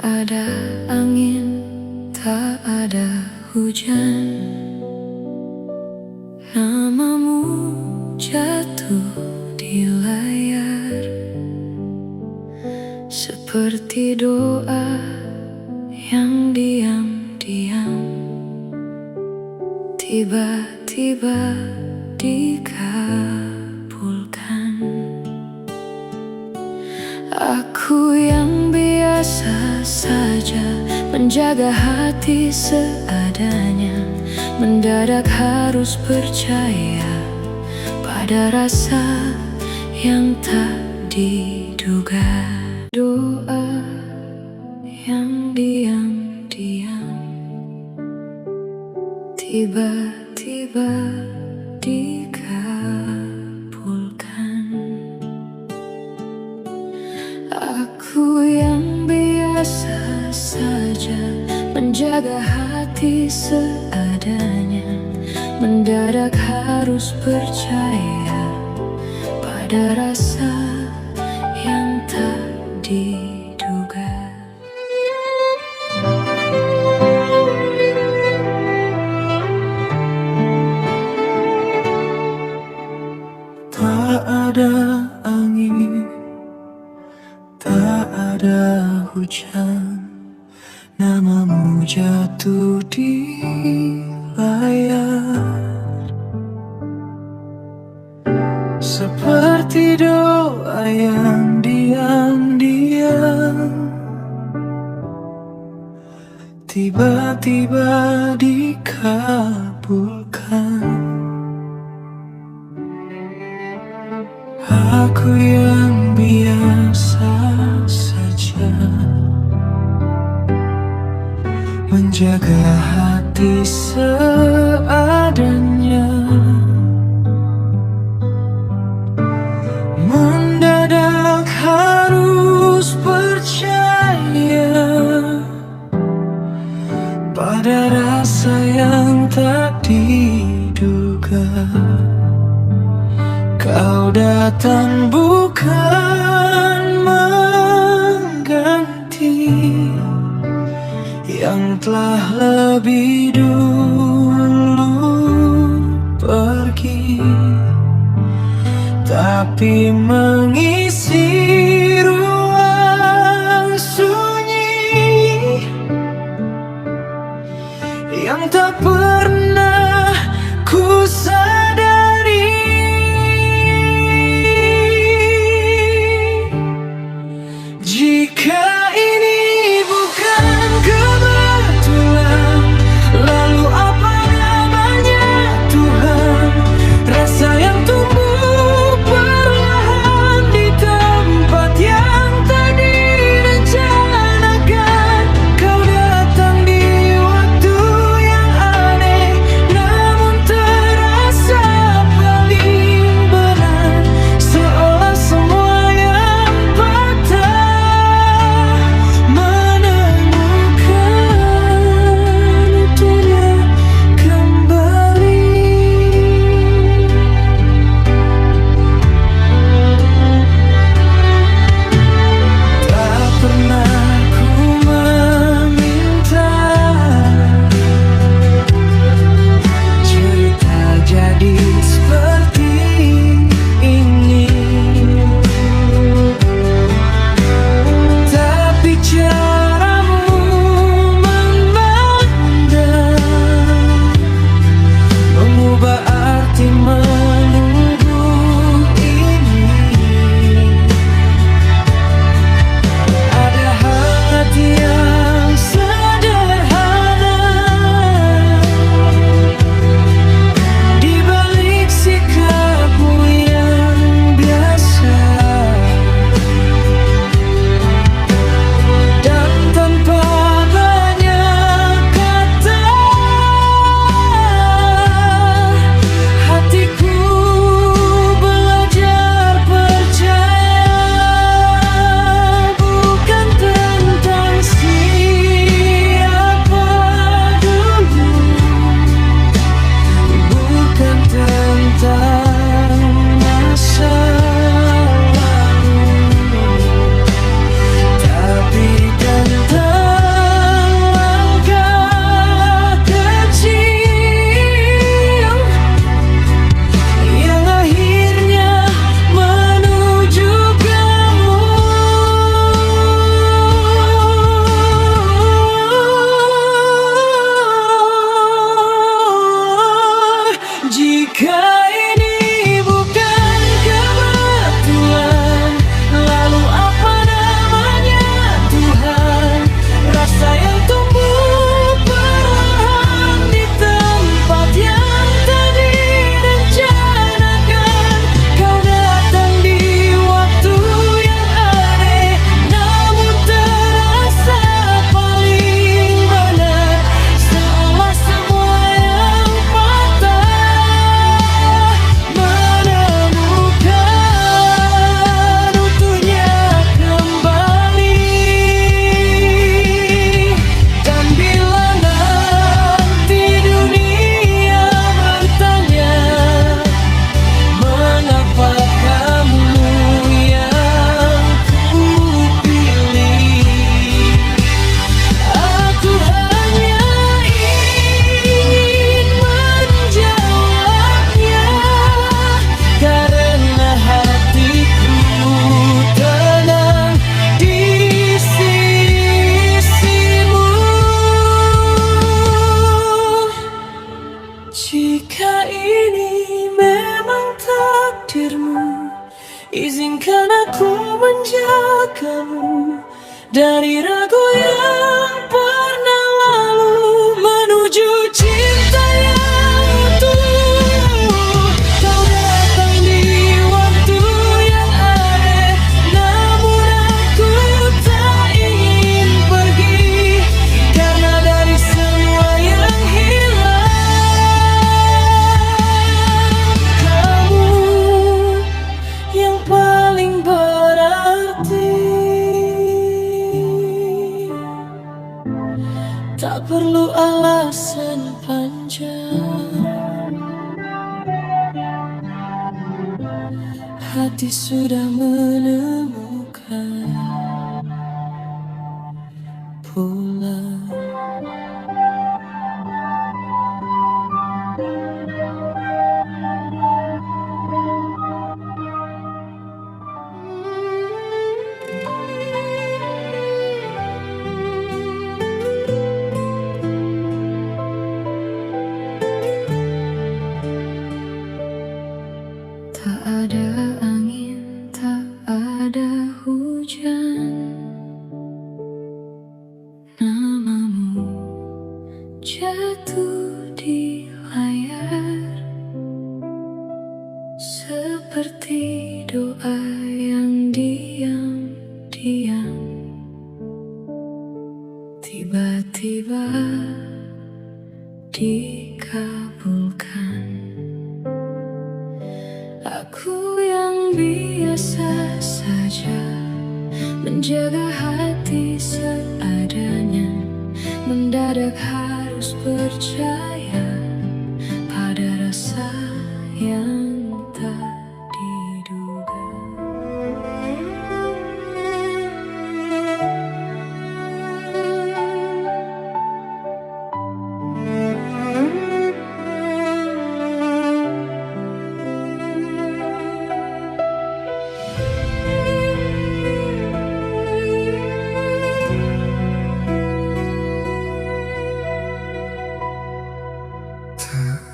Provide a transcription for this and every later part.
ada angin, tak ada hujan. Namamu jatuh di layar, seperti doa yang diam-diam tiba-tiba dikabulkan. Aku yang biasa saja menjaga hati seadanya, mendadak harus percaya pada rasa yang tak diduga. Doa yang diam-diam tiba-tiba dikabulkan. Aku yang biasa saja menjaga hati seadanya, mendadak harus percaya pada rasa yang tak diduga. Tak ada angin, tak ada hujan, namamu jatuh di layar, seperti doa yang diam-diam tiba-tiba dikabulkan. Aku yang biasa saja menjaga hati seadanya, mendadak harus percaya pada rasa yang tak diduga. Kau datang bukan mengganti yang telah lebih dulu pergi, tapi mengisi ruang sunyi yang tak pernah ku sadari. Jika ini bukan kebetulan, lalu apa namanya Tuhan? Rasa yang tumbuh perlahan di tempat yang tak direncanakan. Kau datang di waktu yang aneh, namun terasa paling benar, seolah semua yang patah lagu yang pernah lalu menuju cinta yang utuh. Kau datang di waktu yang aneh, namun aku tak ingin pergi, karena dari semua yang hilang, kamu yang paling berarti. Tak perlu alasan panjang, hati sudah menemukan pulang. Tak ada angin, tak ada hujan, namamu jatuh di layar, seperti doa yang diam-diam tiba-tiba dikabulkan. Aku yang biasa saja menjaga hati seadanya, mendadak harus percaya pada rasa yang tak diduga.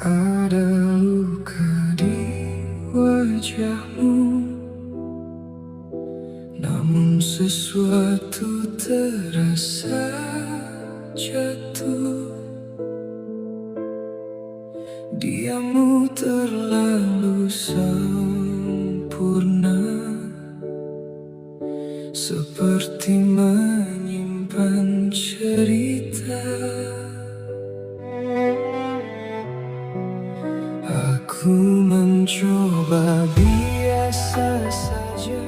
Ada luka di wajahmu, namun sesuatu terasa jatuh. Diammu terlalu sempurna, seperti menyimpan cerita. Aku mencoba biasa saja,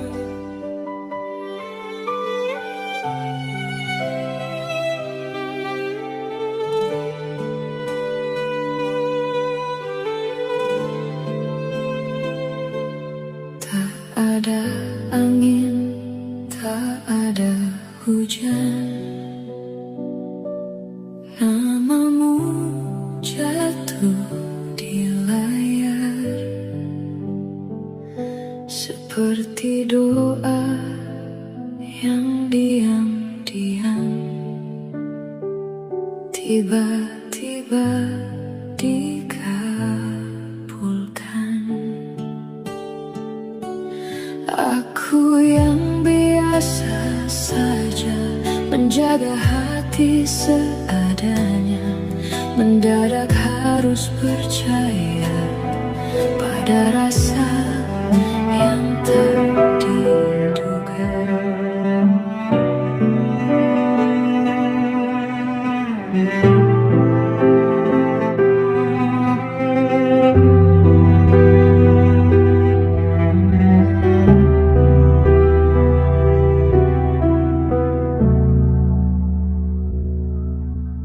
Tak ada angin, tak ada hujan, namamu jatuh di layar, seperti doa yang diam-diam tiba-tiba dikabulkan. Aku yang biasa saja menjaga hati seadanya, mendadak harus percaya pada rasa yang tak diduga.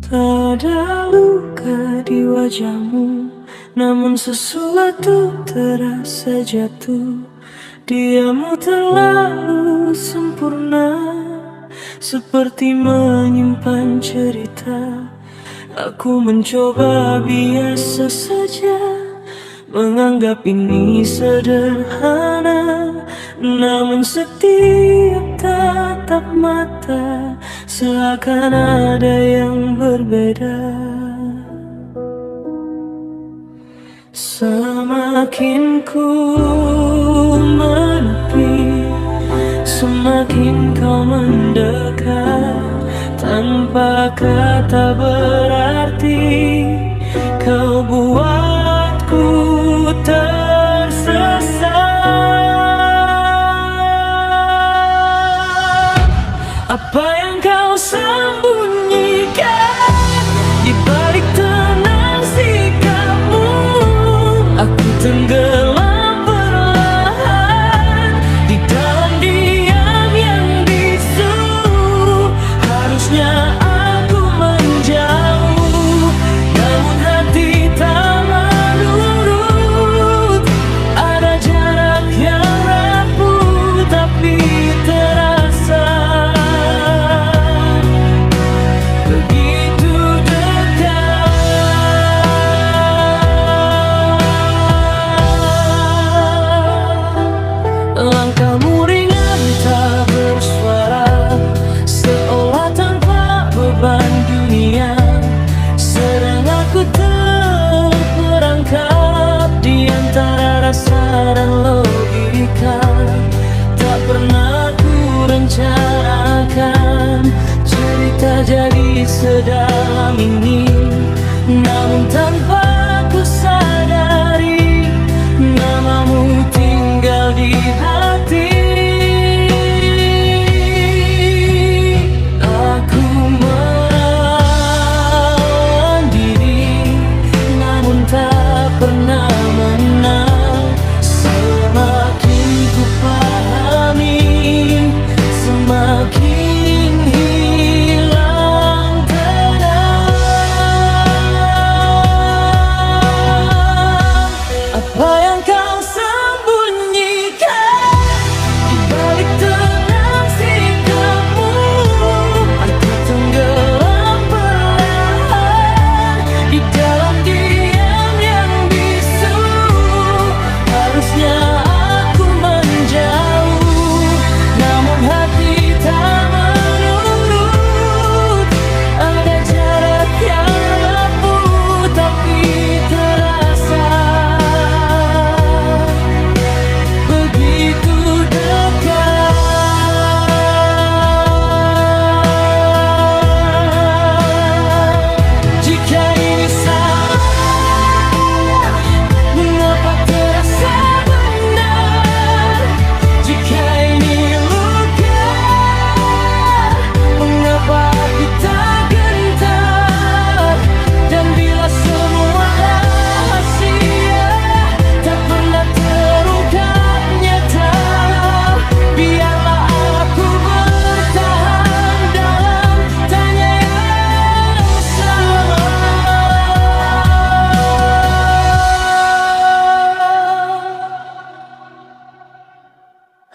tak ada luka di wajahmu, namun sesuatu terasa jatuh. Diammu terlalu sempurna, seperti menyimpan cerita. Aku mencoba biasa saja, menganggap ini sederhana, namun setiap tatap mata seakan ada yang berbeda. Semakin ku menepi, semakin kau mendekat. tanpa kata berarti. Kau buatku tersesat. Apa yang kau sembunyikan di balik tenang sikapmu? Aku tenggelam perlahan di dalam diam yang bisu. Harusnya aku menjauh, namun hati tak menurut. Ada jarak yang rapuh tapi terasa begitu dekat. Langkahmu ringan tak bersuara, seolah tanpa beban dunia. Sedang aku terperangkap di antara rasa dan logika. Tak pernah ku rencanakan cerita jadi sedalam ini, namun tanpa ku sadari namamu tinggal di hati. Aku menahan diri, namun tak pernah menang. Semakin ku pahami, semakin hilang tenang. Apa yang kau sembunyikan di balik tenang sikapmu? Aku tenggelam perlahan di dalam diam yang bisu. Harusnya aku menjauh, namun hati tak menurut. Ada jarak yang rapuh tapi terasa begitu dekat. Jika ini salah, mengapa terasa benar? Jika ini luka, mengapa aku tak gentar? Dan bila semua rahasia tak pernah terungkap nyata, biarlah aku bertahan dalam tanya yang sama.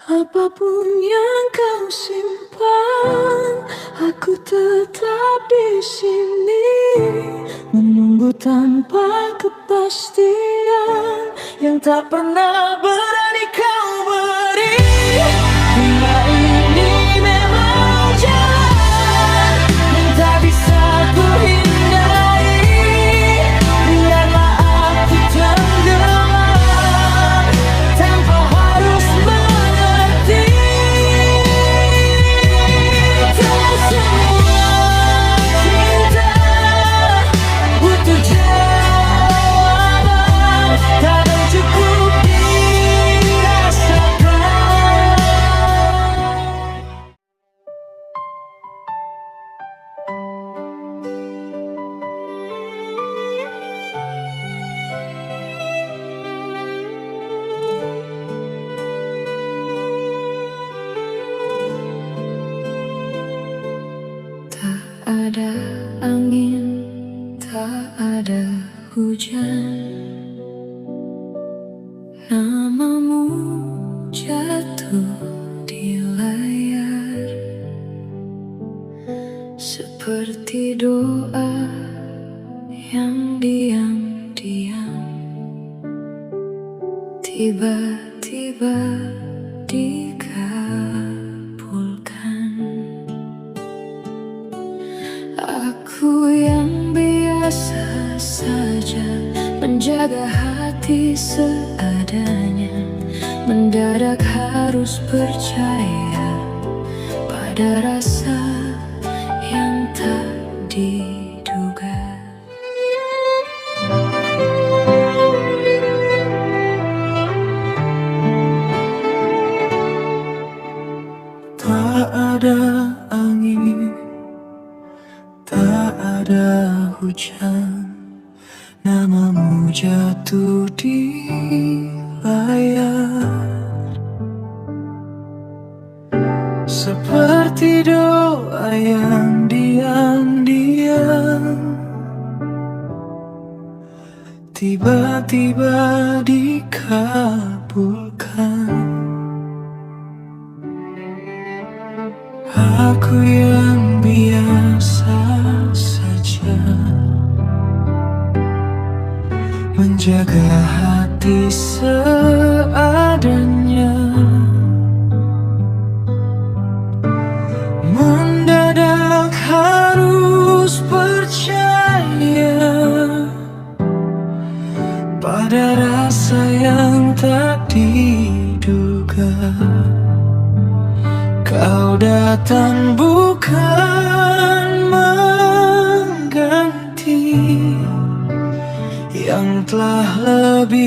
Apapun yang kau simpan, aku tetap di sini menunggu tanpa kepastian yang tak pernah berani kau beri. Bila ini memang jalan yang tak bisa ku hindari, biarlah aku tenggelam tanpa harus mengerti. Tak semua cinta butuh jawaban, kadang cukup dirasakan. Tak ada angin, tak ada hujan, namamu jatuh di layar seperti doa yang diam-diam tiba-tiba dikabulkan. Aku yang biasa saja menjaga hati seadanya, mendadak harus percaya pada rasa yang tak diduga. Tak ada angin, tak ada hujan, namamu jatuh di layar. Seperti doa yang diam-diam tiba-tiba dikabulkan. Aku yang biasa saja menjaga hati seadanya, mendadak harus percaya pada rasa yang tak diduga. Kau datang bukan mengganti yang telah lebih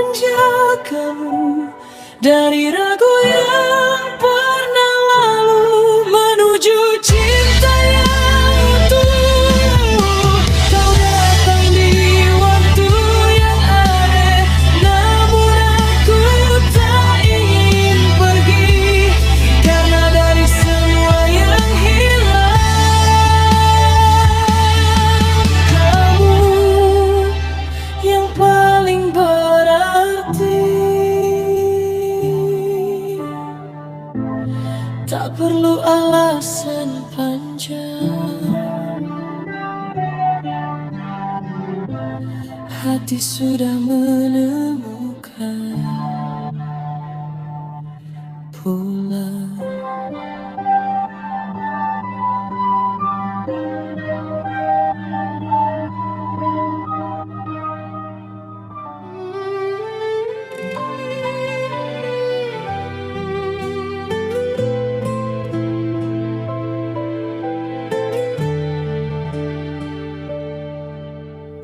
menjagamu dari ragu yang pernah lalu menuju cinta yang utuh. Kau datang di waktu yang ada, namun aku tak ingin pergi, karena dari semua yang hilang, kamu yang paling berarti. Tak perlu alasan panjang, hati sudah menemukan pulang.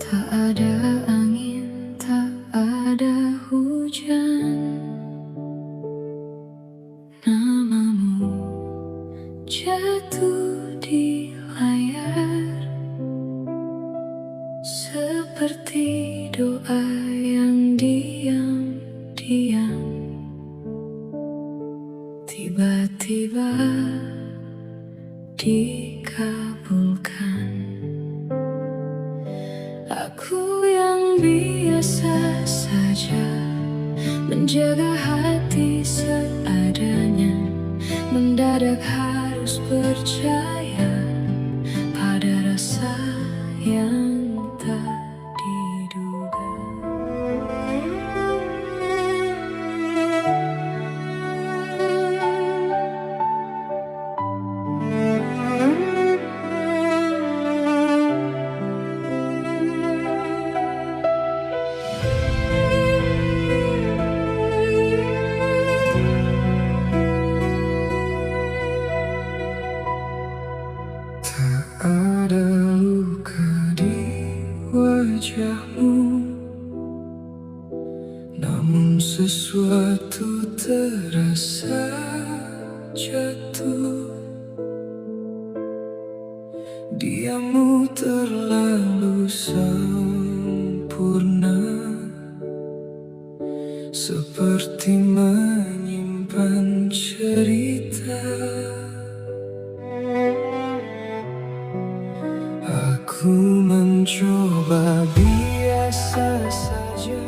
Tak ada angin, tak ada hujan, namamu jatuh di layar, seperti doa yang diam-diam tiba-tiba dikabulkan. Aku yang biasa saja menjaga hati seadanya, mendadak harus percaya pada rasa yang tak diduga. Ada luka di wajahmu, namun sesuatu terasa jatuh. Diammu terlalu sempurna, seperti menyimpan cerita. Aku mencoba biasa saja,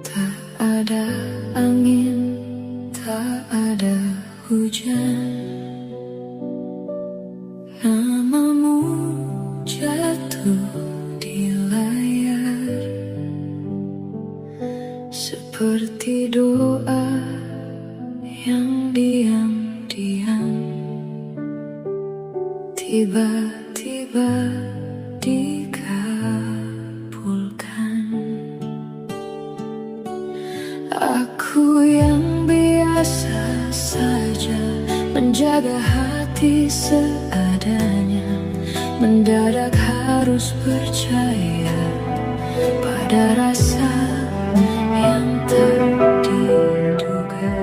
Tak ada angin, tak ada hujan, namamu jatuh di layar, seperti doa yang diam-diam tiba-tiba dikabulkan. Aku yang biasa saja menjaga hati seadanya, mendadak harus percaya pada rasa yang tak diduga.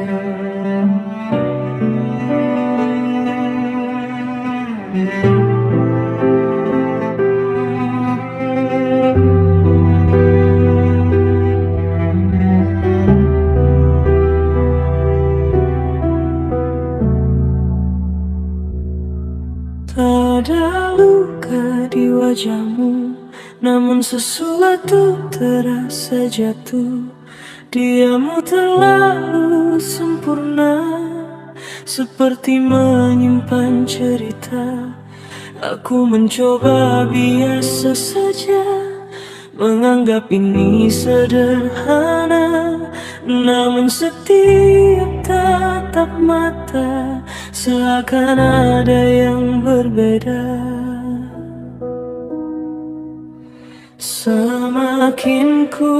tak ada luka di wajahmu, namun sesuatu terasa jatuh. Diammu terlalu sempurna, seperti menyimpan cerita. Aku mencoba biasa saja, menganggap ini sederhana, namun setiap tatap mata seakan ada yang berbeda. Semakin ku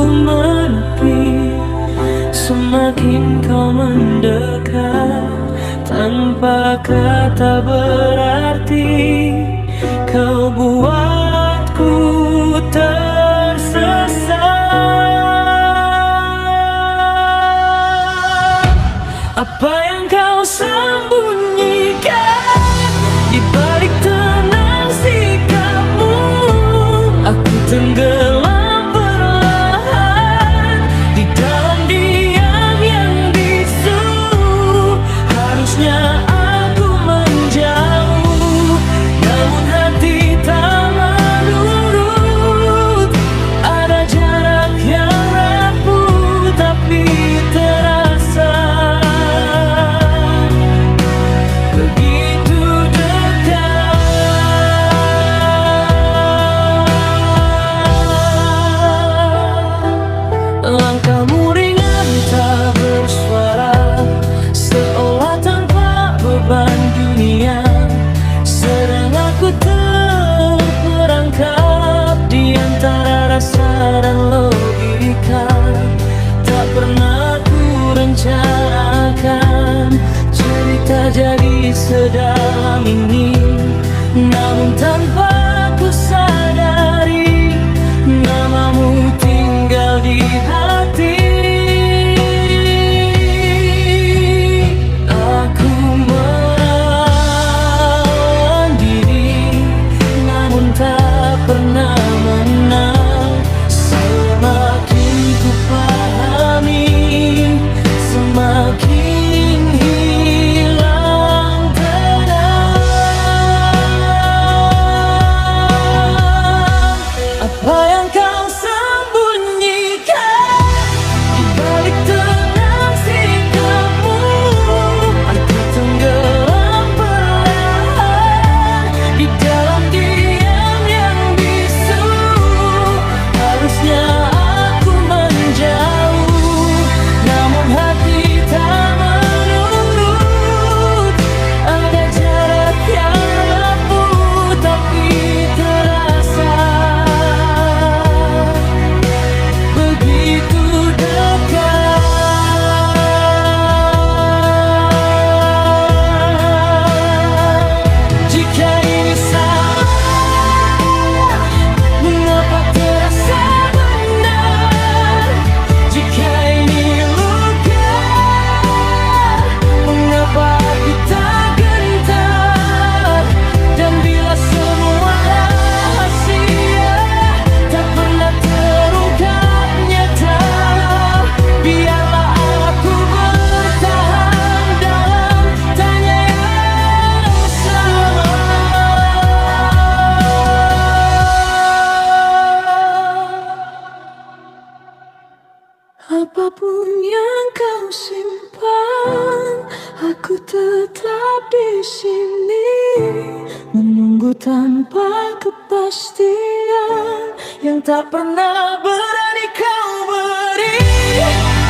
menepi, semakin kau mendekat. Tanpa kata berarti kau buatku tersesat. Apa yang kau sembunyikan di balik tenang sikapmu? Aku tenggelam perlahan di dalam diam yang bisu. Harusnya aku menjauh, namun hati tak menurut. Ada jarak yang rapuh tapi terasa begitu dekat. Langkahmu ringan tak bersuara, seolah tanpa beban dunia. Sedang aku terperangkap di antara rasa dan logika. Tak pernah ku rencanakan cerita jadi sedalam ini, namun tanpa ku sadari namamu tinggal di hati. Aku melawan diri, namun tak pernah menang. Semakin ku pahami, semakin hilang tenang. Apa yang kau sembunyikan di balik tenang sikapmu? Aku tenggelam perlahan di dalam diam yang bisu. Harusnya aku menjauh, namun hati tak menurut. Ada jarak yang rapuh tapi terasa begitu dekat. Jika ini salah, mengapa terasa benar? Jika ini luka, mengapa aku tak gentar? Dan bila semua rahasia tak pernah terungkap nyata, biarlah aku bertahan dalam tanya yang sama. Apapun yang kau simpan, aku tetap di sini menunggu tanpa kepastian yang tak pernah berani kau beri.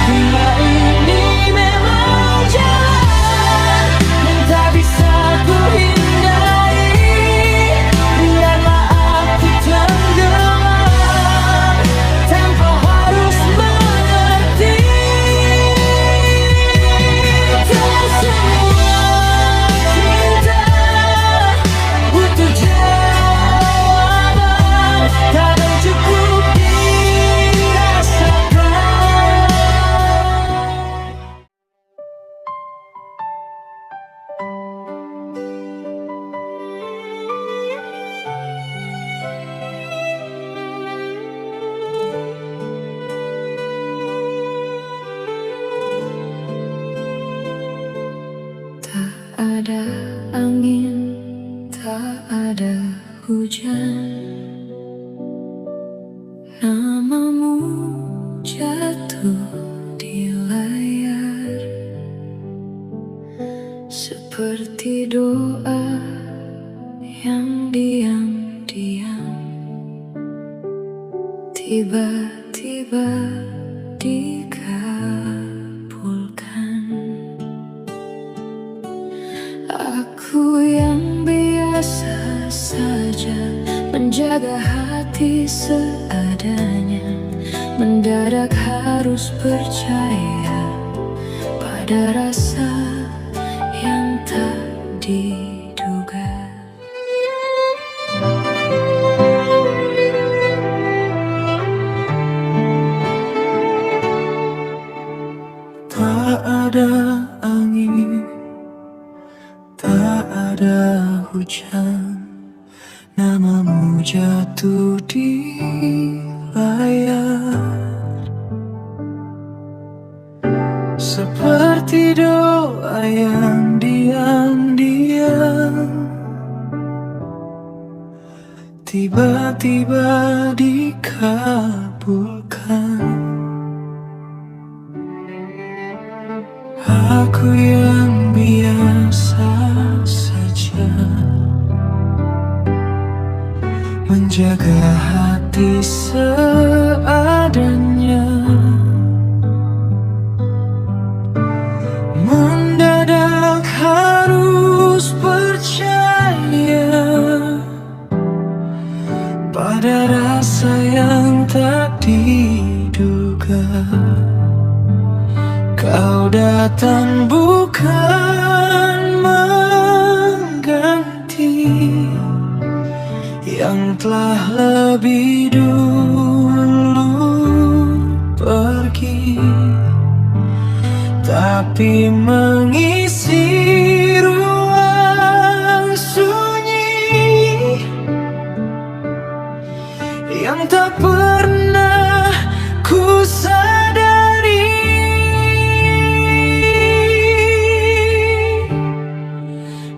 Bila ini memang jalan yang tak bisa ku hindari, biarlah aku tenggelam tanpa harus mengerti. Tak semua cinta butuh jawaban, kadang cukup dirasakan. Tak ada angin, tak ada hujan, namamu jatuh di layar seperti doa yang diam-diam tiba-tiba dikabulkan. Aku yang biasa saja menjaga hati seadanya, mendadak harus percaya Ada rasa yang tak diduga. Tak ada angin, tak ada hujan, namamu jatuh di layar. Seperti doa yang diam-diam tiba-tiba dikabulkan. Aku yang biasa saja menjaga hati seadanya. Mendadak harus percaya pada rasa yang tak diduga. Kau datang bukan mengganti yang telah lebih dulu pergi, tapi mengisi ruang sunyi yang tak pernah ku sadari.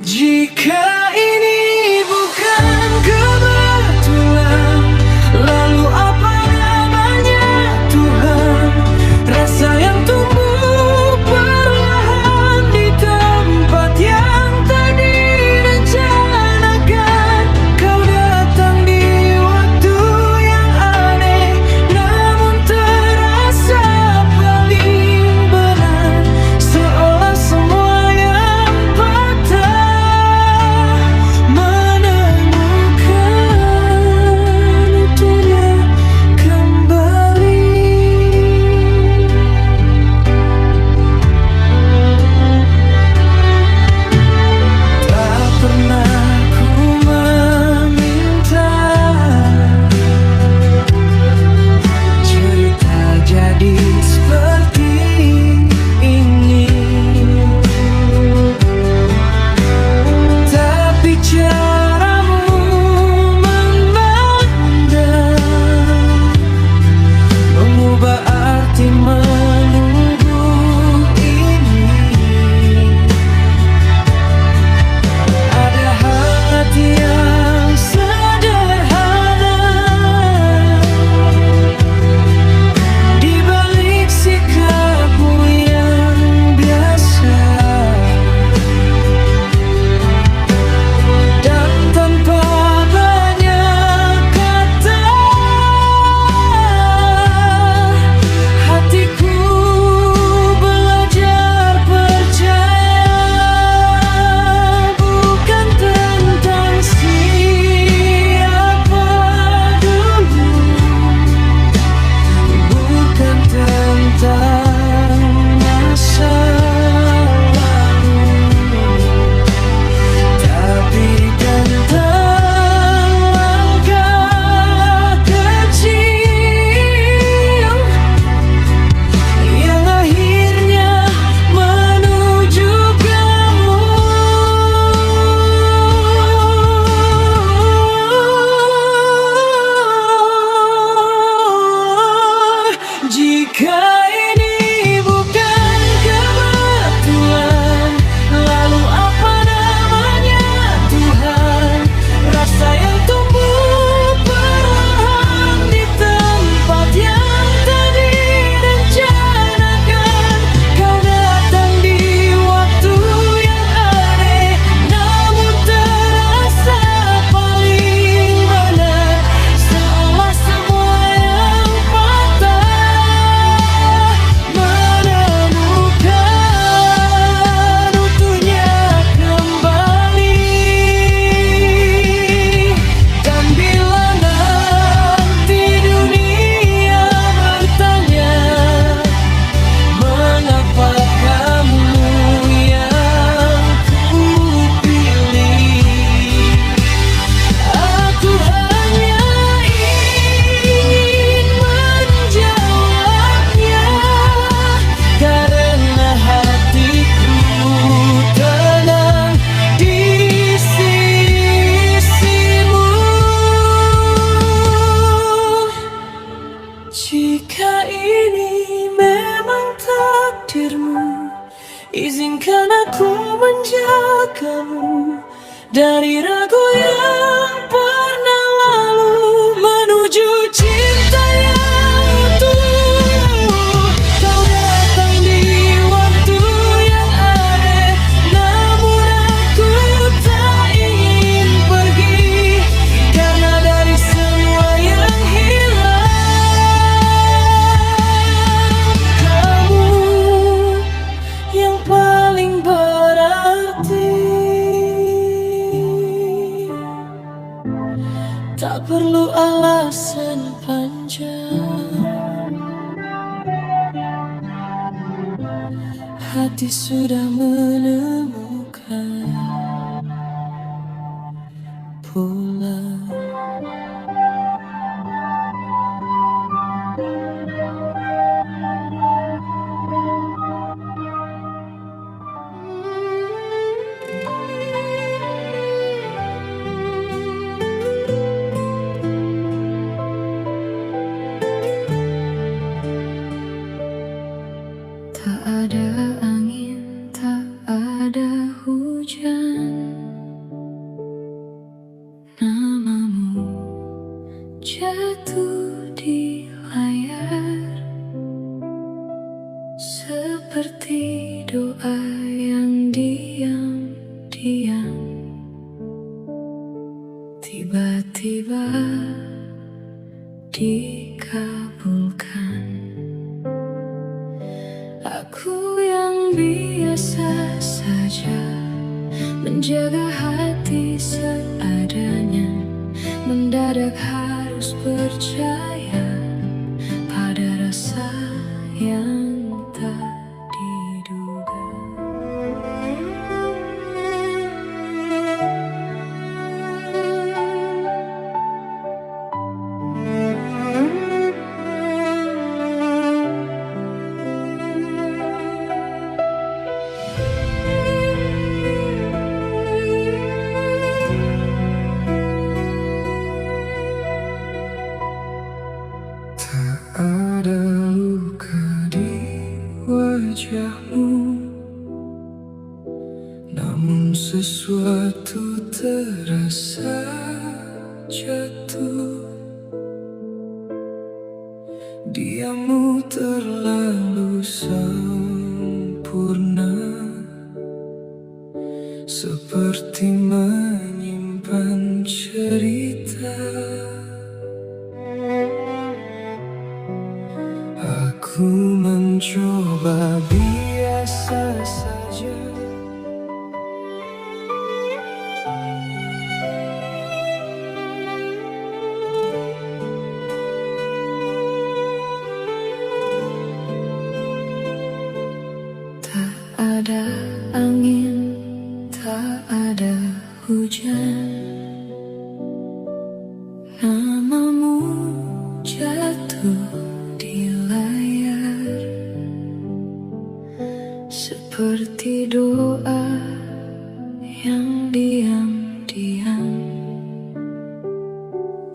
Jika ini bukan kebetulan, lalu apa namanya Tuhan? Rasa yang tumbuh perlahan di tempat Izinkan aku menjagamu dari ragu yang pernah lalu, menuju cinta yang utuh. Kau datang di waktu yang aneh, namun aku tak ingin pergi, karena dari semua yang hilang, kamu yang paling berarti. Tak perlu alasan panjang, hati sudah menemukan pulang. Tak ada angin, tak ada hujan, namamu jatuh di layar, seperti doa yang diam-diam tiba-tiba dikabulkan. Aku yang biasa saja menjaga hati seadanya, mendadak harus percaya pada rasa yang tak diduga. Ada luka di wajahmu, namun sesuatu terasa jatuh. Diammu terlalu sempurna, seperti menyimpan cerita. Aku mencoba biasa saja, Tak ada angin, tak ada hujan, namamu jatuh di layar, seperti doa yang diam-diam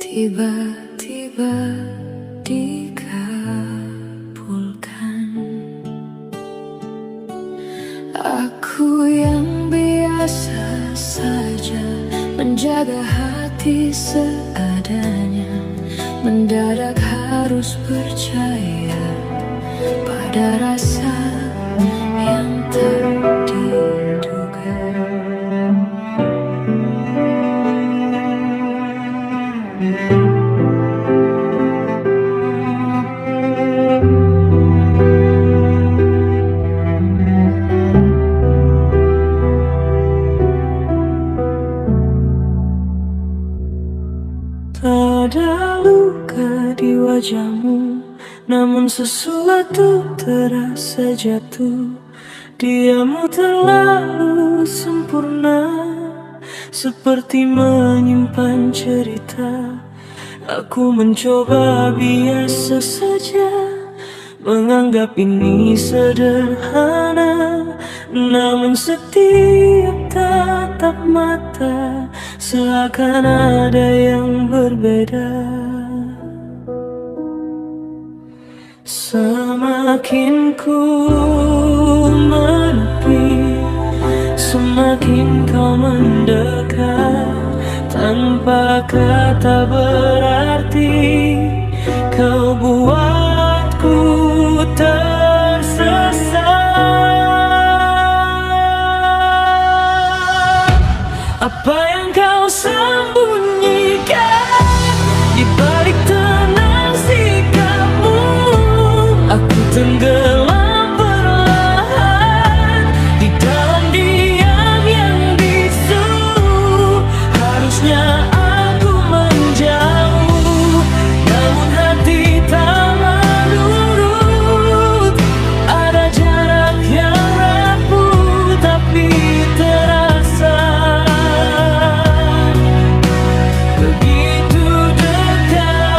tiba-tiba dikabulkan. Aku yang biasa saja menjaga hati seadanya, mendadak harus percaya pada rasa yang tak diduga. tak ada luka di wajahmu, namun sesuatu terasa jatuh. Diammu terlalu sempurna, seperti menyimpan cerita. Aku mencoba biasa saja, menganggap ini sederhana, namun setiap tatap mata seakan ada yang berbeda. Semakin ku menepi, Apa kata berarti kau buatku tersesat? Apa yang kau sembunyikan di balik tenang sikapmu? Aku tenggelam perlahan di dalam diam yang bisu. Harusnya aku menjauh, namun hati tak menurut. Ada jarak yang rapuh tapi terasa begitu dekat.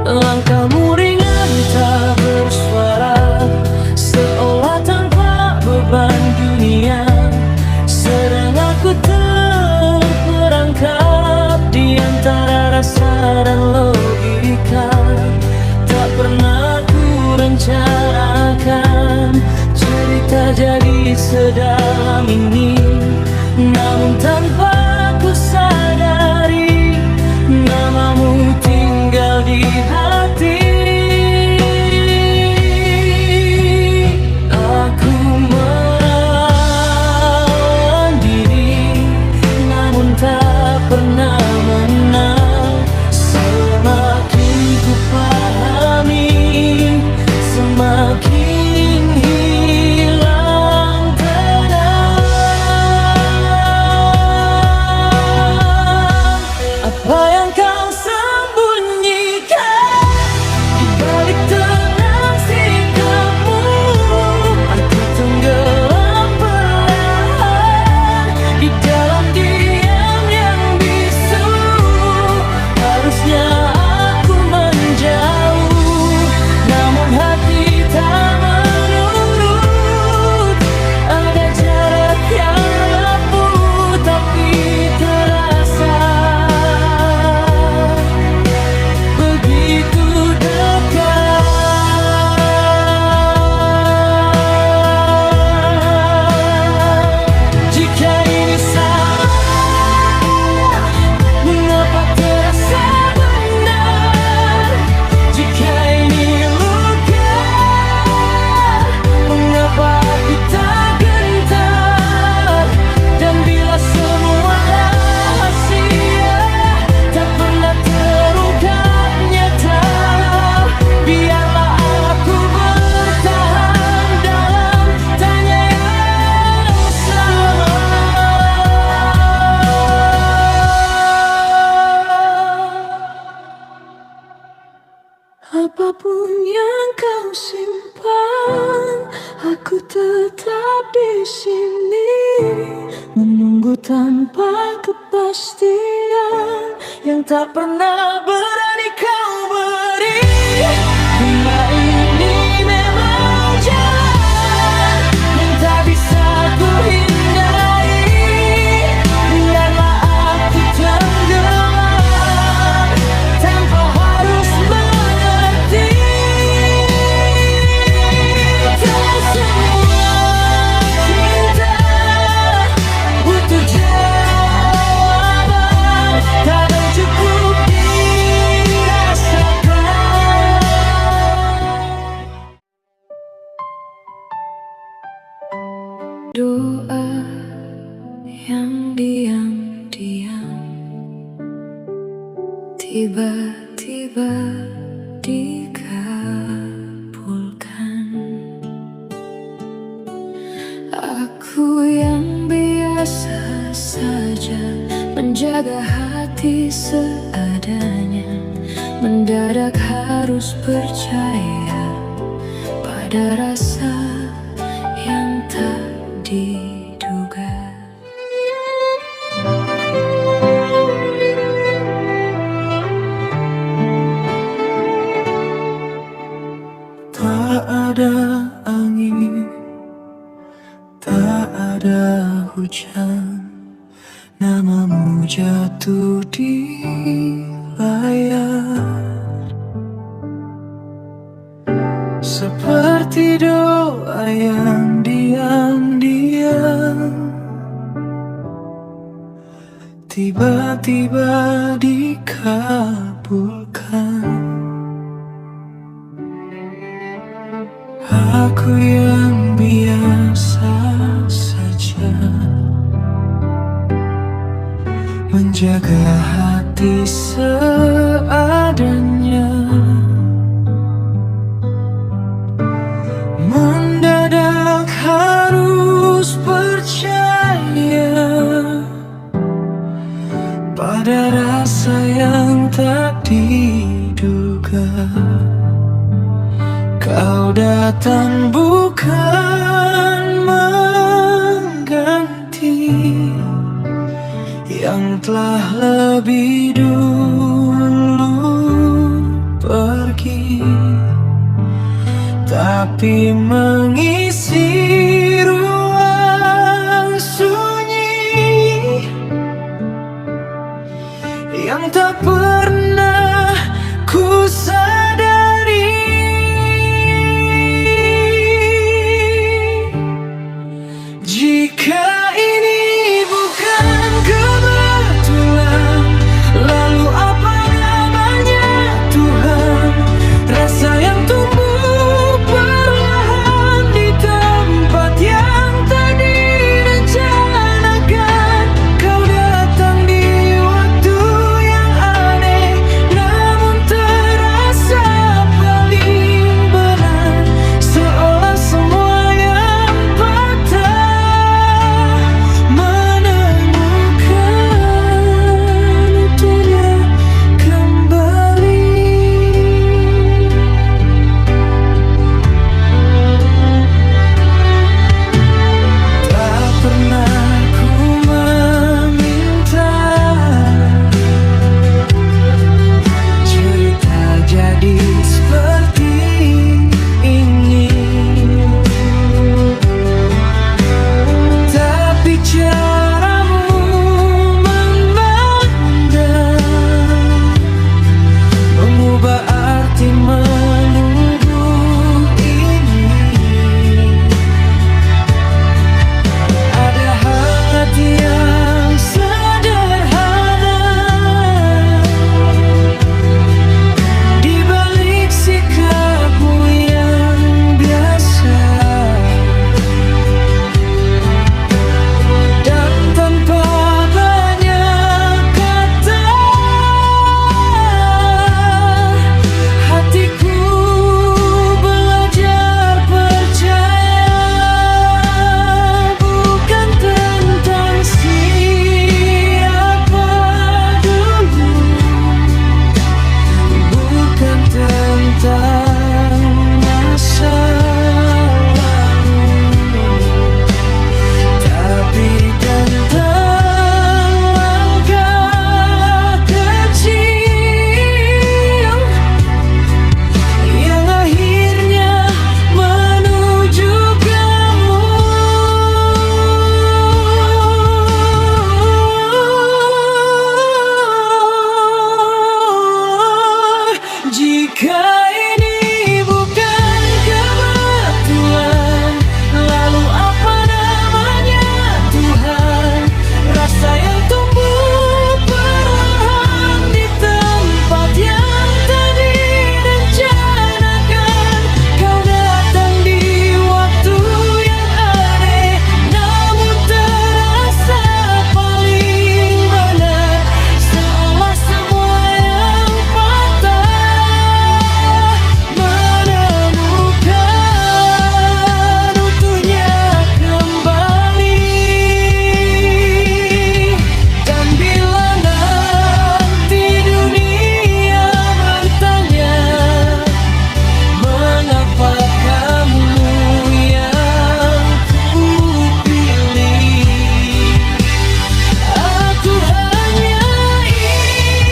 Langkahmu ringan tak bersuara, seolah tanpa beban dunia. Sedang aku terperangkap di antara rasa dan logika. Tak pernah ku rencanakan cerita jadi sedalam ini, namun tanpa ku sadari namamu tinggal di hati. Aku melawan diri, namun tak pernah menang. Semakin ku pahami, semakin hilang tenang. Apa yang kau sembunyikan di balik tenang sikapmu? Aku tenggelam perlahan di dalam diam yang bisu. Harusnya aku menjauh, namun hati tak menurut. Ada jarak yang rapuh tapi terasa begitu dekat. Jika ini salah, mengapa terasa benar? Jika ini luka, mengapa aku tak gentar? Dan bila semua rahasia tak pernah terungkap nyata, biarlah aku bertahan dalam tanya yang sama. Apapun yang kau simpan, aku tetap di sini menunggu tanpa kepastian yang tak pernah berani kau beri. Dunia ini memang jalan yang tak bisa ku hindari. Biarlah aku tenggelam tanpa harus mengerti. Tak semua cinta butuh jawaban, kadang cukup dirasakan. Doa yang diam-diam tiba-tiba dikabulkan. Aku yang biasa saja menjaga hati seadanya, mendadak harus percaya pada rasa yang tak diduga. Tak ada angin, tak ada hujan, namamu jatuh di layar. Seperti doa yang diam tiba-tiba dikabulkan. Aku yang biasa saja menjaga hati seadanya. Mendadak harus percaya pada rasa yang tak diduga. Kau datang bukan mengganti yang telah lebih dulu pergi, tapi mengisi ruang sunyi yang tak pernah ku sadari. Jika ini bukan kebetulan, lalu apa namanya Tuhan? Rasa yang tumbuh perlahan di tempat yang tak direncanakan. Kau datang di waktu yang aneh, namun terasa paling benar. Seolah semua yang patah menemukan utuhnya kembali. Tak pernah ku meminta cerita jadi seperti ini, tapi caramu memandang mengubah arti menunggu ini. Ada hangat yang sederhana di balik sikapmu yang biasa, dan tanpa banyak kata hatiku belajar percaya. Bukan tentang siapa dulu, bukan tentang masa lalu, tapi tentang langkah kecil yang akhirnya menuju kamu. Jika ini bukan kebetulan, lalu apa namanya Tuhan? Rasa yang tumbuh perlahan di tempat yang tak direncanakan. Kau datang di waktu yang aneh, namun terasa paling benar. Seolah semua yang patah menemukan utuhnya kembali. Dan bila nanti dunia bertanya, mengapa kamu yang ku pilih, aku hanya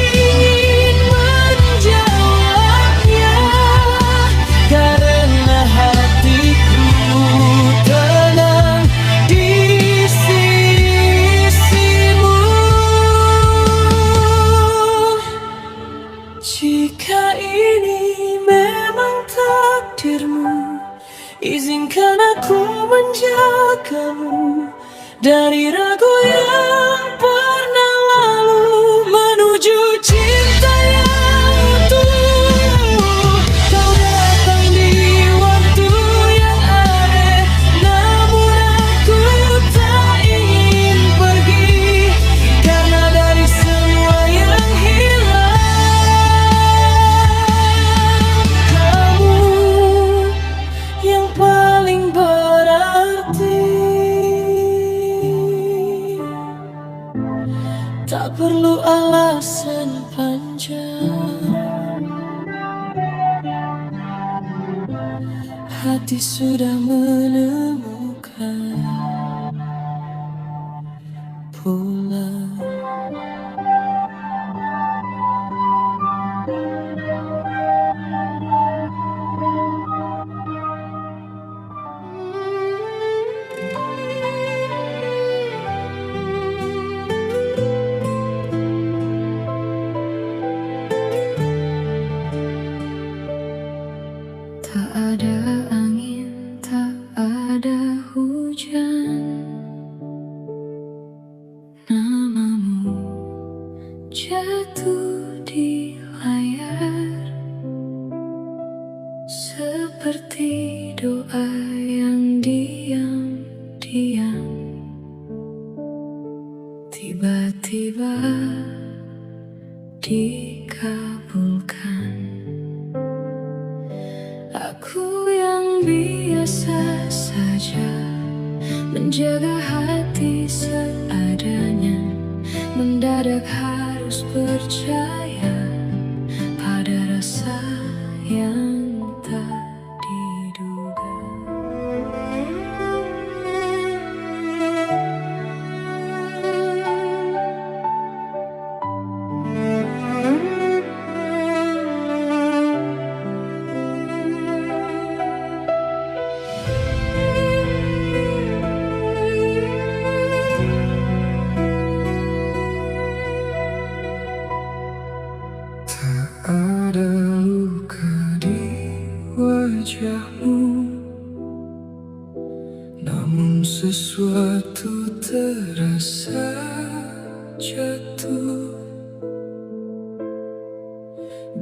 ingin menjawabnya, karena hatiku tenang di sisimu. Jika ini memang takdirmu, izinkan aku menjagamu dari ragu yang pernah lalu. hati sudah menemukan pulang. Tak ada angin, tak ada hujan, namamu jatuh di layar, seperti doa yang diam-diam tiba-tiba dikabulkan. Aku yang biasa saja menjaga hati seadanya, mendadak harus percaya pada rasa yang tak diduga. Ada luka di wajahmu, namun sesuatu terasa jatuh.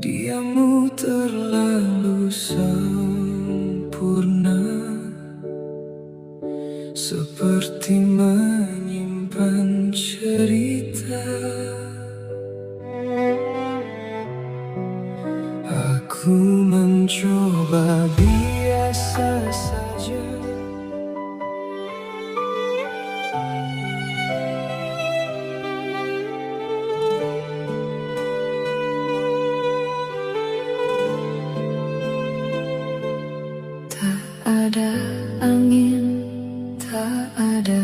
Diammu terlalu sempurna, seperti menyimpan cerita. Aku mencoba biasa saja, Tak ada angin, tak ada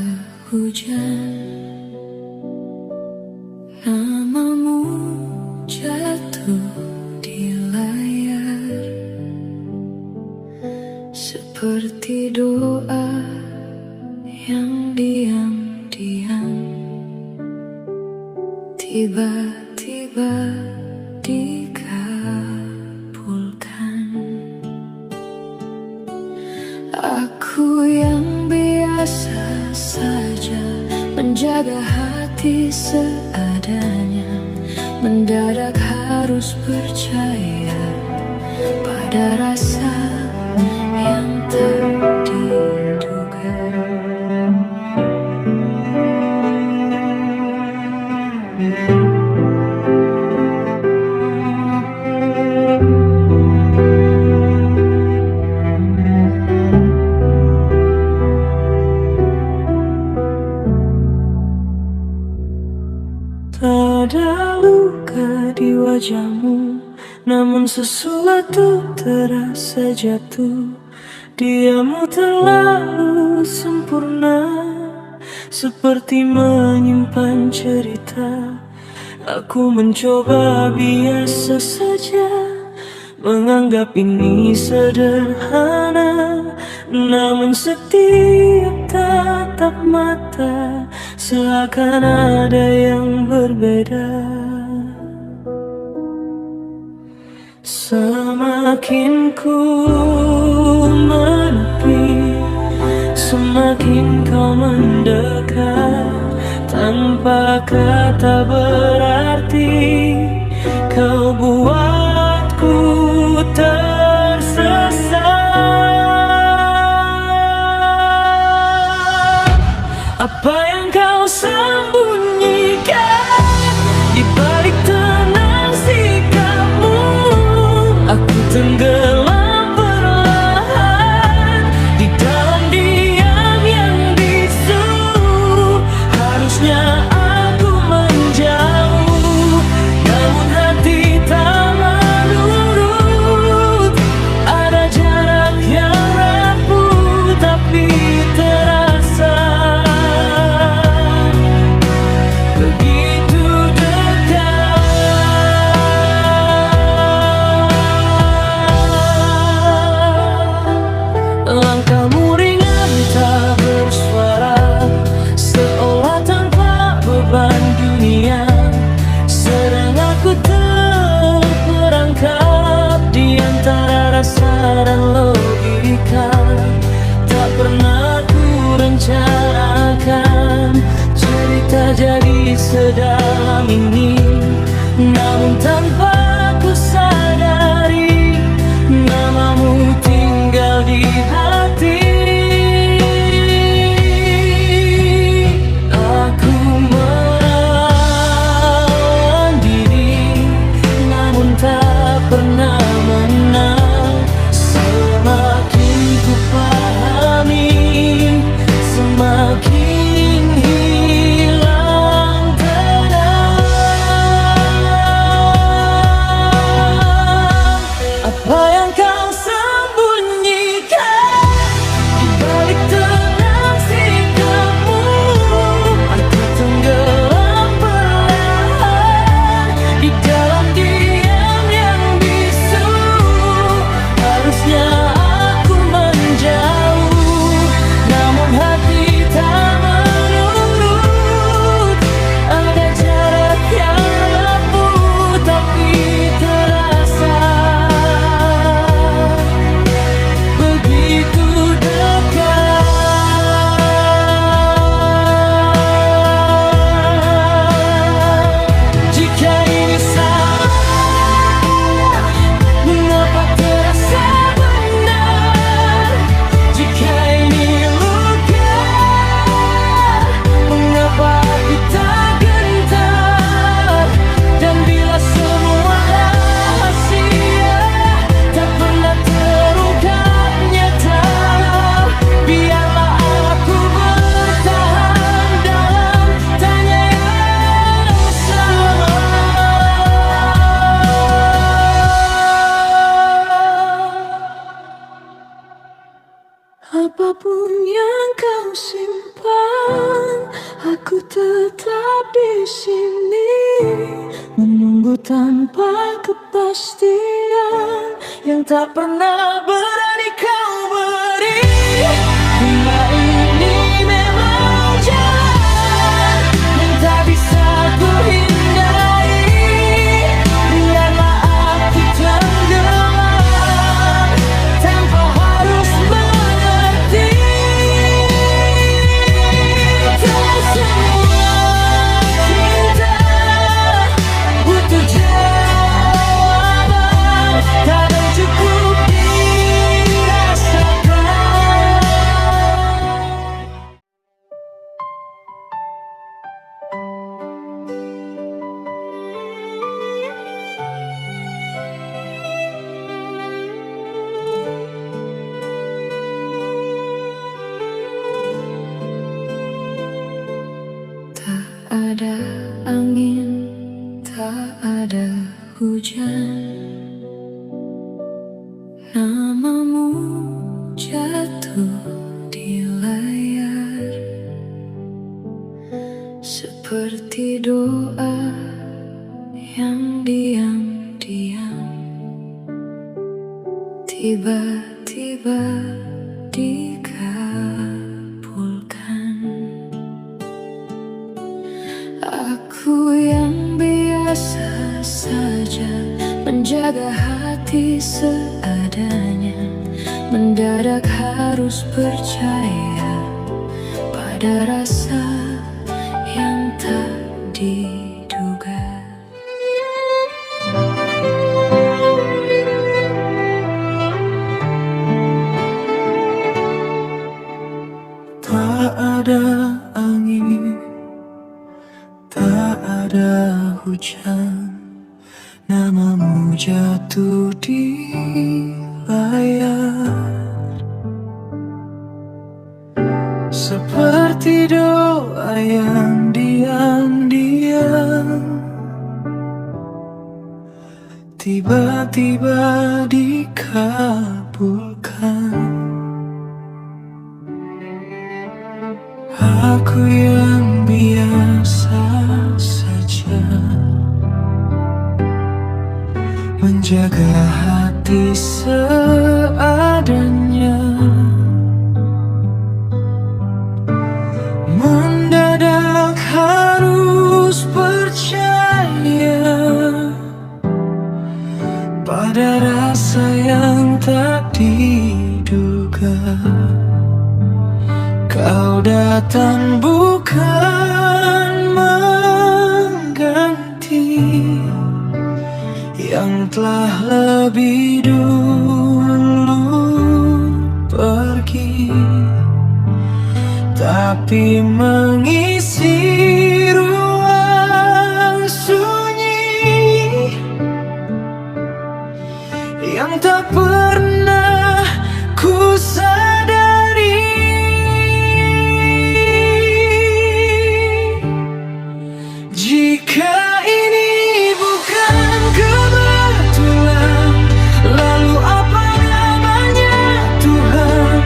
hujan, namamu jatuh di layar, seperti doa yang diam-diam tiba-tiba dikabulkan. Aku yang biasa saja menjaga hati seadanya, mendadak harus percaya pada rasa yang tak diduga. tak ada luka di wajahmu, namun sesuatu terasa jatuh. Diammu terlalu sempurna, seperti menyimpan cerita. Aku mencoba biasa saja, menganggap ini sederhana, namun setiap tatap mata seakan ada yang berbeda. Semakin ku menepi, semakin kau mendekat. Tanpa kata berarti, kau buatku tersesat. Apa yang kau sembunyikan di balik tenang sikapmu? Aku tenggelam perlahan di dalam diam yang bisu. Harusnya aku menjauh, namun hati tak mau. di antara rasa dan logika. Tak pernah ku rencanakan cerita jadi sedalam ini, namun tanpa ku sadari namamu tinggal di hati. Aku melawan diri, namun tak pernah menang. Semakin ku pahami, semakin hilang tenang. Apa yang kau sembunyikan di balik tenang sikapmu? Aku tenggelam perlahan di dalam diam yang bisu. Harusnya aku menjauh, namun hati tak menurut. Ada jarak yang rapuh tapi terasa begitu dekat. Jika ini salah, mengapa terasa benar? Jika ini luka, mengapa aku tak gentar? Dan bila semua rahasia tak pernah terungkap nyata, biarlah aku bertahan dalam tanya yang sama. Apapun yang kau simpan, aku tetap di sini menunggu tanpa kepastian yang tak pernah berani kau beri. Bila ini memang jalan yang tak bisa ku hindari, biarlah aku tenggelam tanpa harus mengerti. Tak semua cinta butuh jawaban, kadang cukup dirasakan. Tak ada angin, tak ada hujan, namamu jatuh di layar seperti doa yang diam-diam tiba-tiba dikabulkan. Aku yang biasa saja menjaga hati seadanya, mendadak harus percaya pada rasa yang tak diduga. Tak ada angin, tak ada hujan, namamu jatuh di layar seperti doa yang diam-diam tiba-tiba dikabulkan. Aku yang biasa saja menjaga hati seadanya, mendadak harus percaya pada rasa rasa yang tak diduga. Kau datang bukan mengganti yang telah lebih dulu pergi, tapi mengisi ruang sunyi yang tak pernah ku sadari. Jika ini bukan kebetulan, lalu apa namanya Tuhan?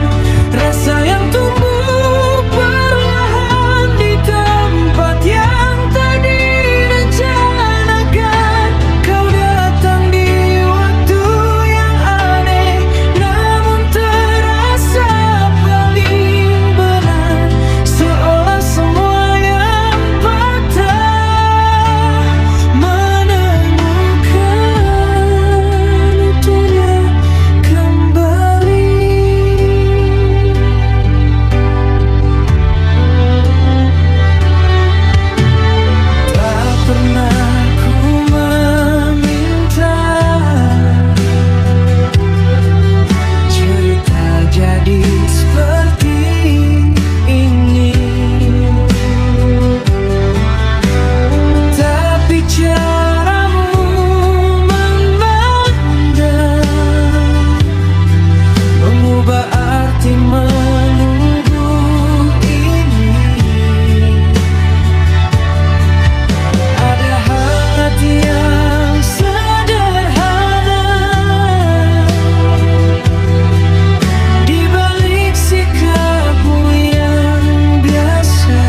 Rasa yang tumbuh perlahan di tempat yang tak direncanakan. Kau datang di waktu yang aneh, namun terasa paling benar. Seolah semua yang patah menemukan utuhnya kembali. Tak pernah ku meminta cerita jadi seperti ini, tapi caramu memandang mengubah arti menunggu ini. Ada hangat yang sederhana di balik sikapmu yang biasa,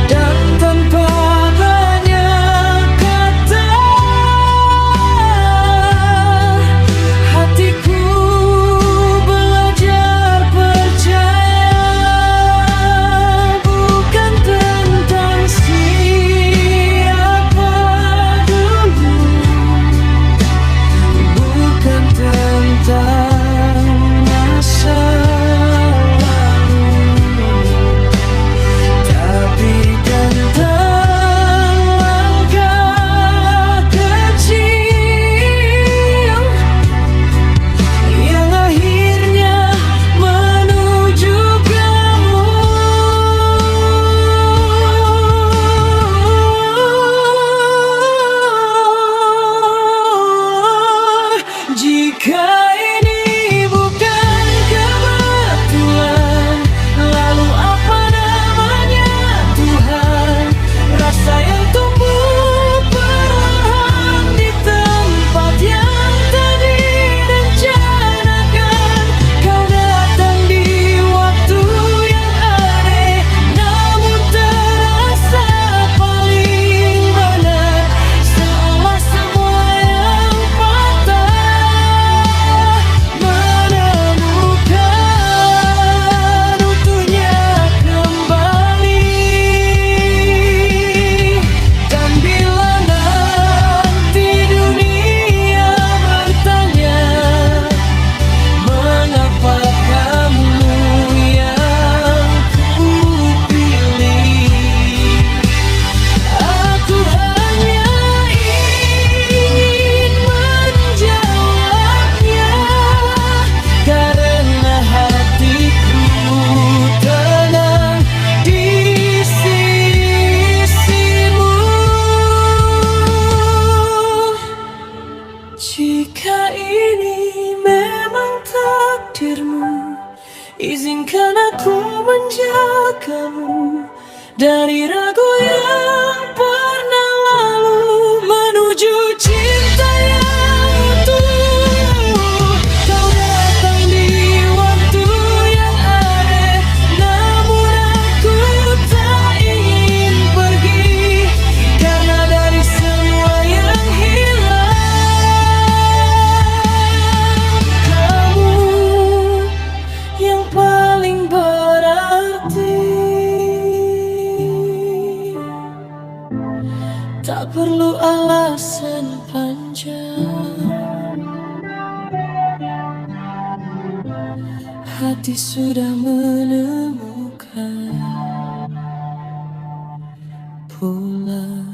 dan tanpa banyak kata hatiku belajar percaya. Bukan tentang siapa dulu, bukan tentang masa lalu, tapi tentang langkah kecil yang akhirnya menuju kamu. Jika ini bukan kebetulan, lalu apa namanya Tuhan? Rasa yang tumbuh perlahan di tempat yang tak direncanakan. Kau datang di waktu yang aneh, namun terasa paling benar. Seolah semua yang patah menemukan utuhnya kembali. Dan bila nanti dunia bertanya, mengapa kamu yang kupilih, aku hanya ingin menjawabnya, karena hatiku tenang di sisimu. Jika ini memang takdirmu, izinkan aku menjagamu dari ragu yang pernah lalu menuju cinta yang utuh. Kau datang di waktu yang aneh, namun aku tak ingin pergi, karena dari semua yang hilang, kamu yang paling berarti. Tak perlu hati sudah menemukan pulang.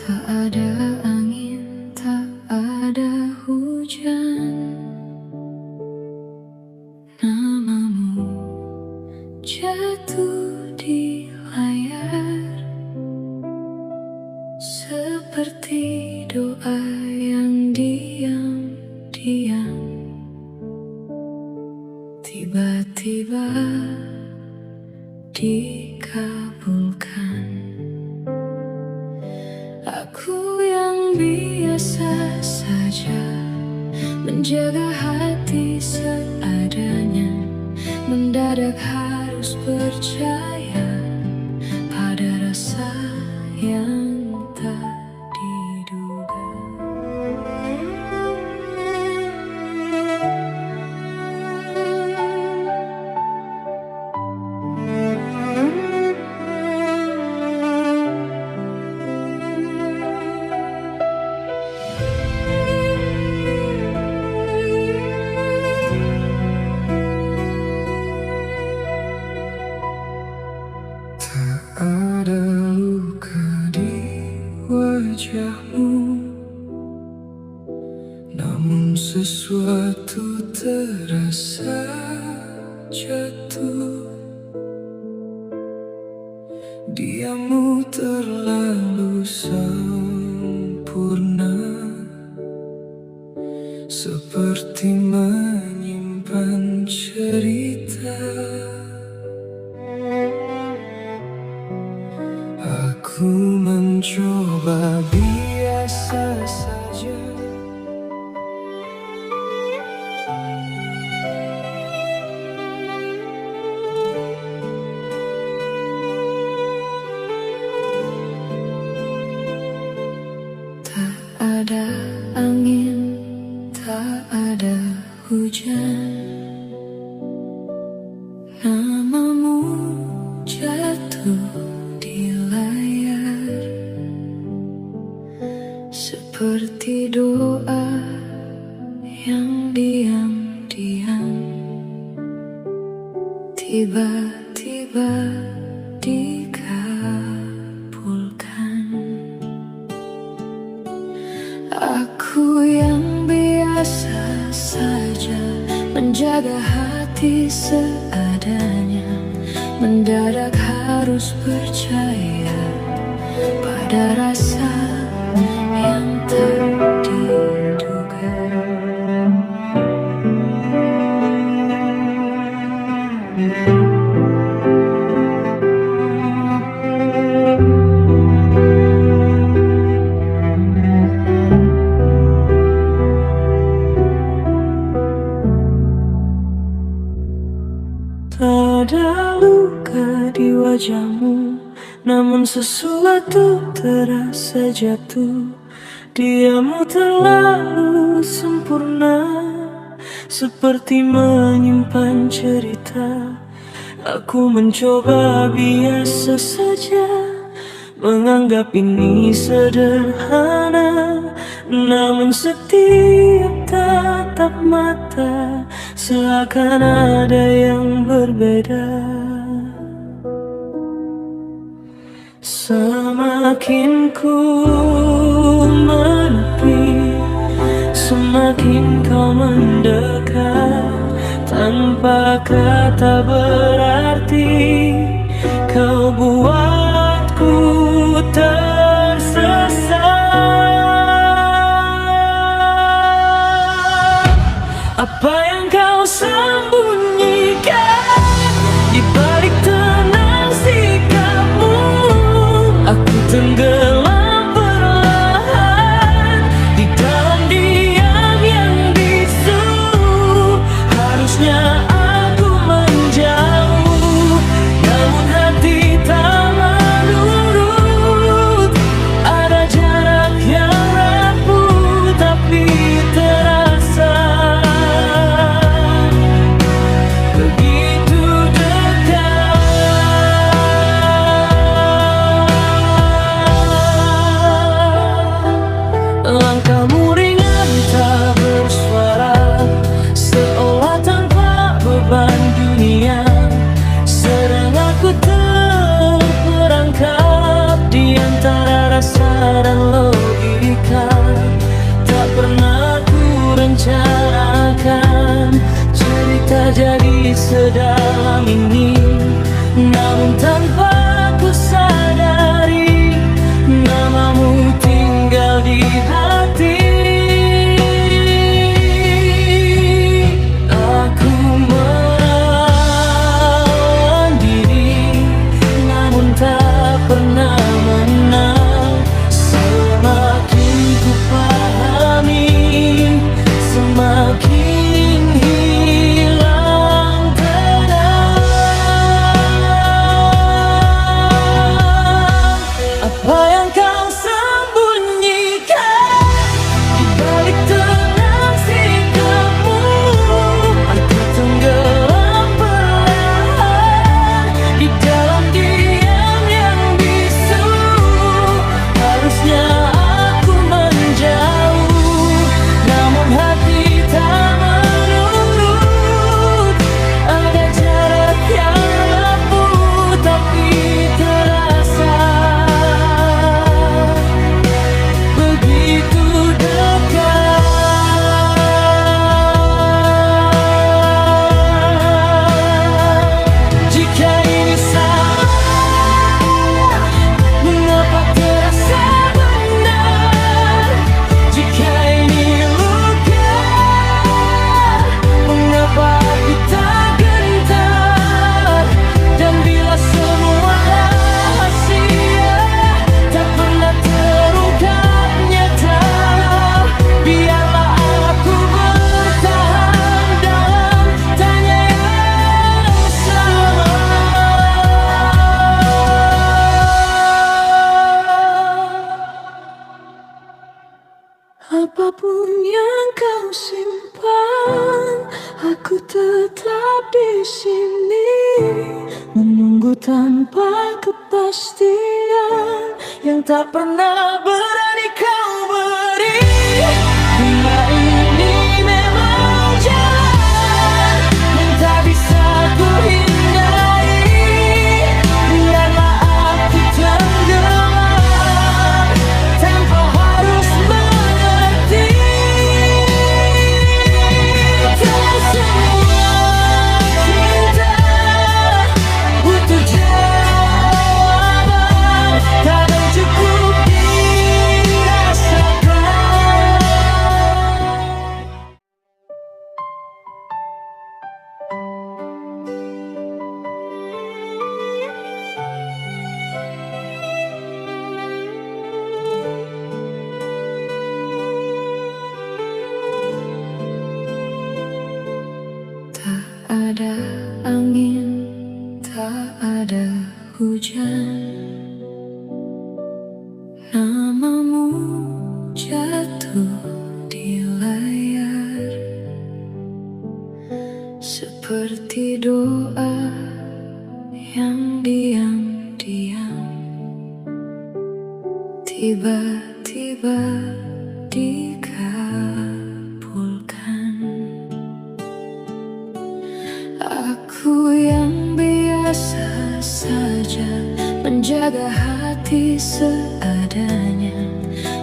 Tak ada angin, tak ada hujan, namamu jatuh di layar seperti doa yang diam-diam tiba-tiba dikabulkan. Aku yang biasa saja menjaga hati seadanya, mendadak harus percaya pada rasa yang tak diduga. Ada luka di wajahmu, namun sesuatu terasa jatuh. Diammu terlalu sempurna, seperti menyimpan cerita. Aku mencoba biasa saja, Tak ada angin, tak ada hujan, namamu jatuh di layar seperti doa yang diam-diam tiba-tiba dikabulkan. Aku yang biasa saja menjaga hati seadanya, mendadak harus percaya pada rasa yang tak diduga. tak ada luka di wajahmu, namun sesuatu terasa jatuh. Diammu terlalu sempurna, seperti menyimpan cerita. Aku mencoba biasa saja, menganggap ini sederhana, namun setiap tatap mata seakan ada yang berbeda. Semakin ku menepi, semakin kau mendekat. Tanpa kata berarti, kau buatku tersesat. Apa yang kau sembunyikan di balik tenang sikapmu? Aku tenggelam perlahan di dalam diam yang bisu. Harusnya aku menjauh, namun hati tak rasa dan logika. Tak pernah ku rencanakan cerita jadi sedalam ini. Namun tanpa ku sadari, namamu tinggal di hati. Aku merawat diri, namun tak pernah menang. Semakin ku pahami, semakin hilang tenang. Apa yang kau sembunyikan di balik tenang sikapmu? Aku tenggelam perlahan di dalam diam yang bisu. Harusnya aku menjauh, namun hati tak menurut. Ada jarak yang rapuh tapi terasa begitu dekat. Jika ini salah, mengapa terasa benar? Jika ini luka, mengapa aku tak gentar? Dan bila semua rahasia tak pernah terungkap nyata, biarlah aku bertahan dalam tanya yang sama. Apapun yang kau simpan, aku tetap di sini menunggu tanpa kepastian yang tak pernah berani kau beri. Bila ini memang jalan yang tak bisa ku hindari, biarlah aku tenggelam tanpa harus mengerti. Tak semua cinta butuh jawaban, kadang cukup dirasakan. Tak ada angin, tak ada hujan, namamu jatuh di layar seperti doa yang diam-diam tiba-tiba dikabulkan. Aku yang biasa saja menjaga hati seadanya,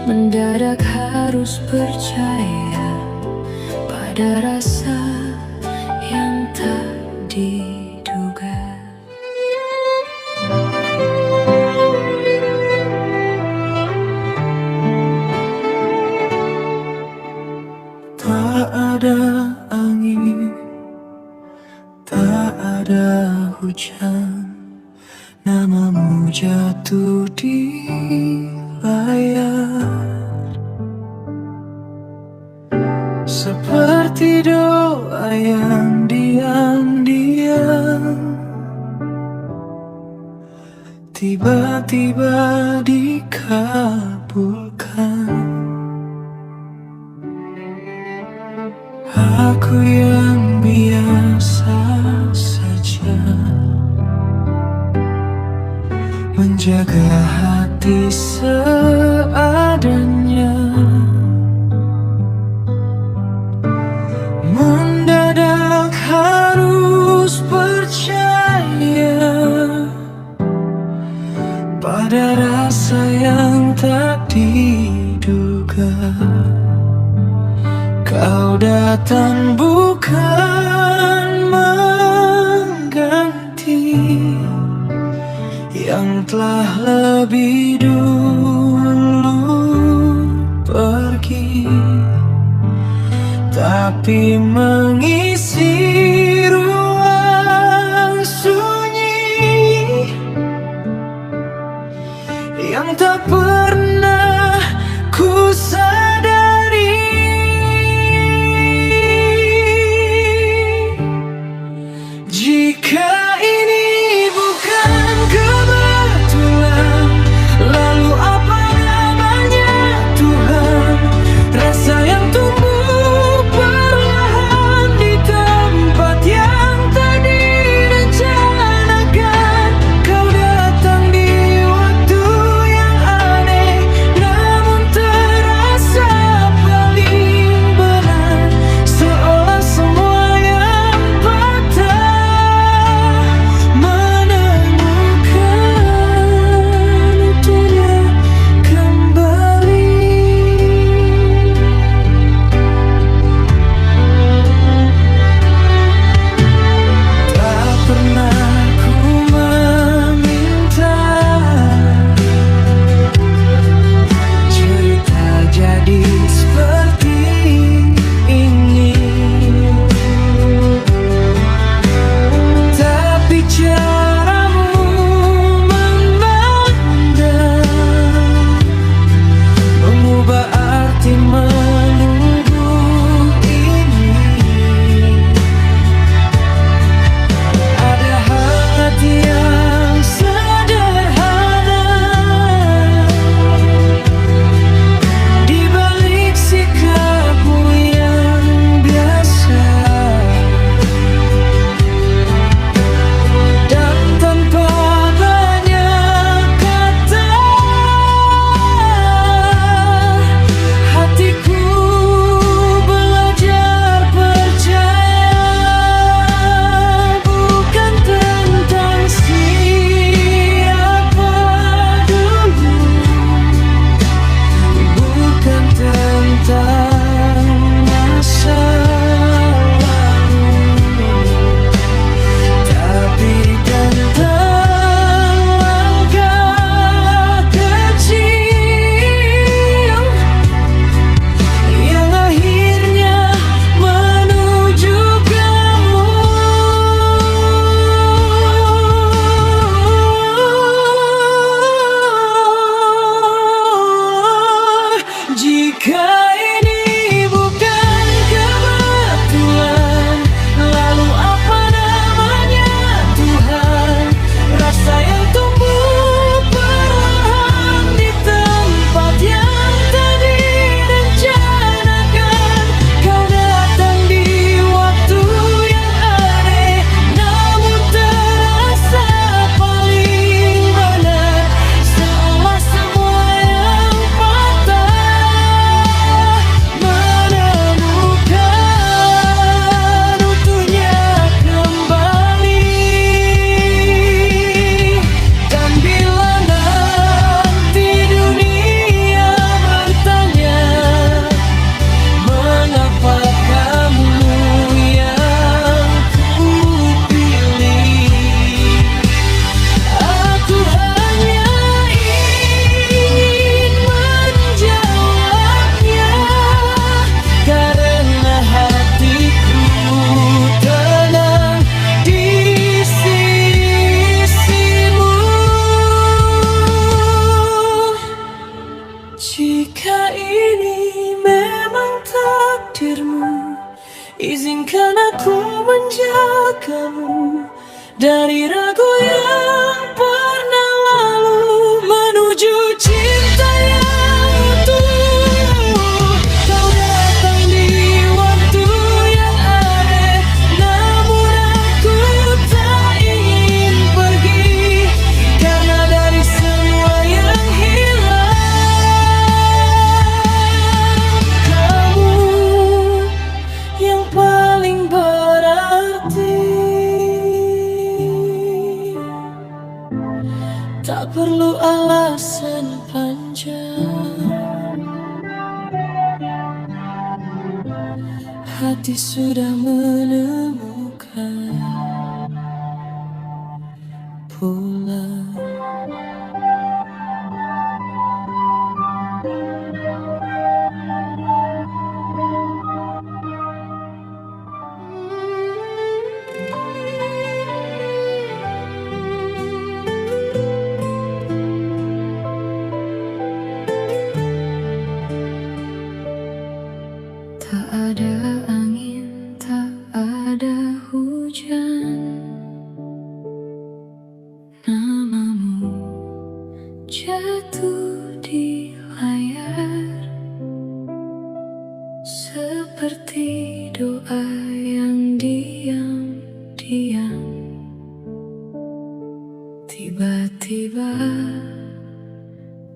mendadak harus percaya pada rasa yang tak diduga. Tak ada angin, tak ada hujan, namamu jatuh di layar seperti doa yang diam-diam tiba-tiba dikabulkan. Aku yang biasa saja menjaga hati seadanya, mendadak harus percaya pada rasa yang tak diduga. Kau datang bukan mengganti yang telah lebih dulu pergi, tapi mengisi ruang sunyi yang tak pernah ku sadari. Jika ini bukan kebetulan, lalu apa namanya Tuhan? Rasa yang tumbuh perlahan di tempat yang tak direncanakan. Kau datang di waktu yang aneh, namun terasa paling benar. Seolah semua yang patah menemukan utuhnya kembali. Tak pernah ku meminta cerita jadi seperti ini, tapi caramu memandang mengubah arti menunggu ini. Ada hangat yang sederhana di balik sikapmu yang biasa, dan tanpa banyak kata hatiku belajar percaya. Bukan tentang siapa dulu, bukan tentang masa lalu, tapi tentang langkah kecil yang akhirnya menuju kamu. Jika ini bukan kebetulan, lalu apa namanya Tuhan? Rasa yang tumbuh perlahan di tempat yang tak direncanakan. Kau datang di waktu yang aneh, namun terasa paling benar. Seolah semua yang patah menemukan utuhnya kembali. Dan bila nanti dunia bertanya, mengapa kamu yang kupilih, aku hanya ingin menjawabnya, karena hatiku tenang di sisimu. Jika ini memang takdirmu, izinkan aku menjagamu dari ragu yang pernah lalu menuju cinta yang utuh. Kau datang di waktu yang aneh, namun aku tak ingin pergi, karena dari semua yang hilang, kamu yang paling berarti. tak perlu alasan panjang. Hati sudah menemukan pulang. Tak ada angin, tak ada hujan, namamu jatuh di layar, seperti doa yang diam-diam tiba-tiba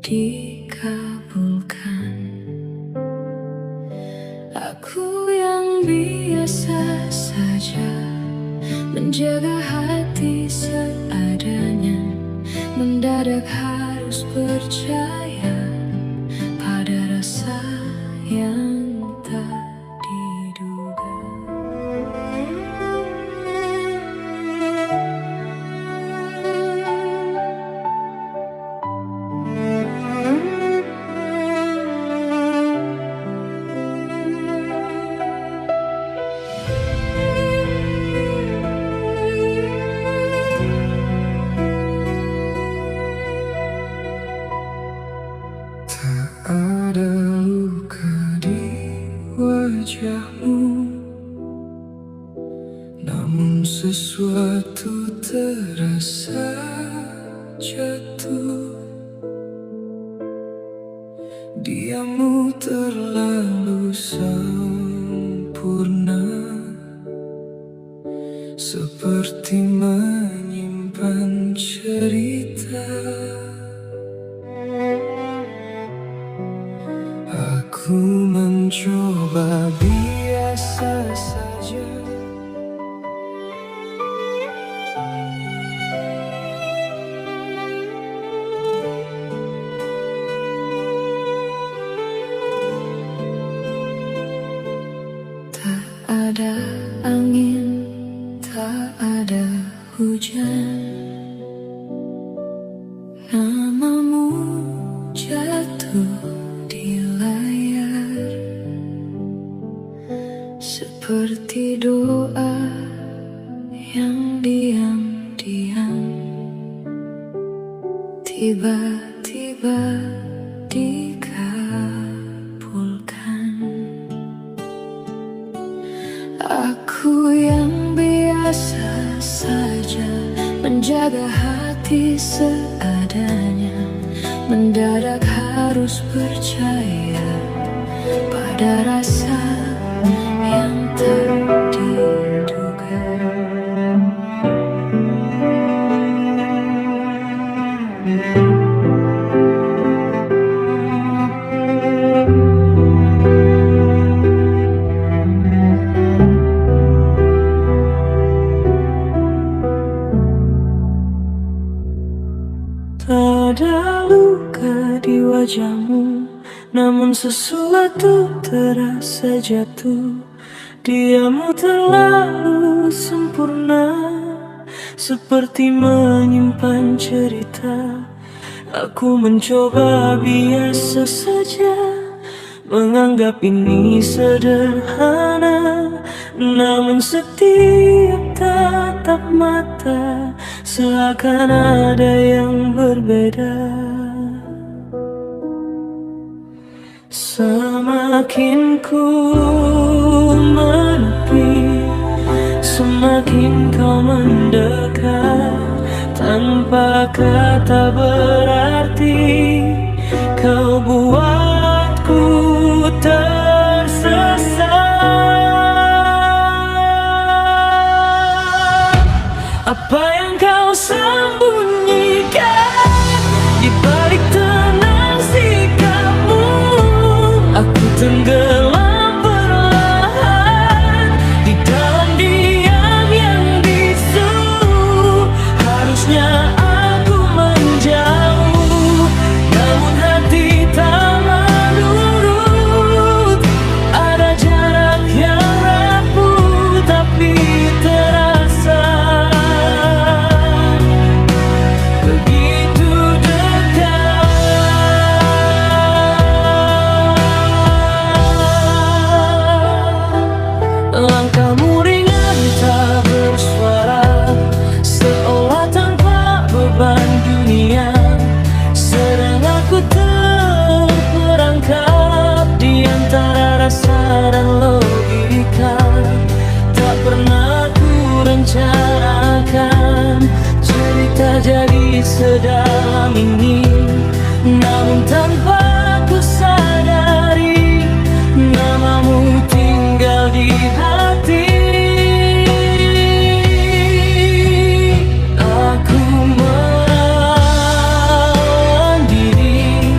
dikabulkan. Aku yang biasa saja menjaga hati seadanya, mendadak harus percaya pada rasa yang tak diduga. Ada luka di wajahmu, namun sesuatu terasa jatuh. Diammu terlalu sempurna, seperti menyimpan cerita. Aku mencoba biasa saja, tak ada angin, tak ada hujan, namamu jatuh di layar, seperti doa yang diam-diam tiba-tiba dikabulkan. Aku yang biasa saja menjaga hati seadanya, mendadak harus percaya pada rasa yang tak diduga. Tak ada luka di wajahmu, namun sesuatu terasa jatuh. Diammu terlalu sempurna, seperti menyimpan cerita. Aku mencoba biasa saja, menganggap ini sederhana, namun setiap tatap mata seakan ada yang berbeda. Semakin ku menepi, semakin kau mendekat, tanpa kata berarti kau buatku tersesat. Apa yang kau sembunyikan di balik tenang sikapmu? Aku tenggelam perlahan di dalam diam yang bisu. Harusnya aku menjauh, sedalam ini. Namun tanpa ku sadari, namamu tinggal di hati. Aku melawan diri,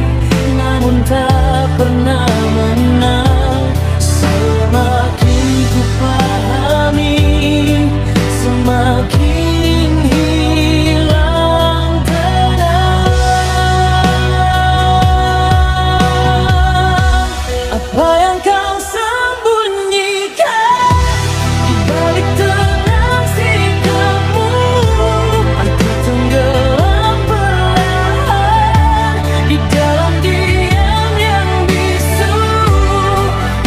namun tak pernah menang. Semakin ku pahami, semakin hilang tenang. Apa yang kau sembunyikan di balik tenang sikapmu? Aku tenggelam perlahan di dalam diam yang bisu.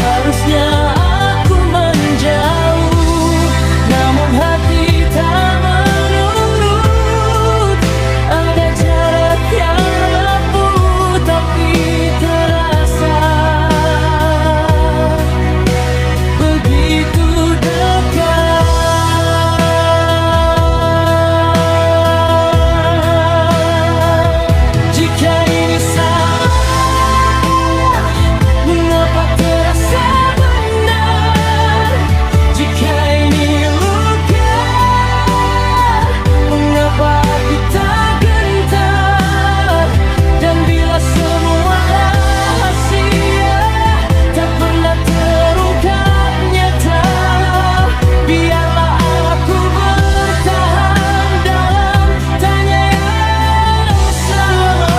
Harusnya aku menjauh, namun hati tak menurut. Ada jarak yang rapuh tapi terasa begitu dekat. Jika ini salah, mengapa terasa benar? Jika ini luka, mengapa aku tak gentar? Dan bila semua rahasia tak pernah terungkap nyata, biarlah aku bertahan dalam tanya yang sama.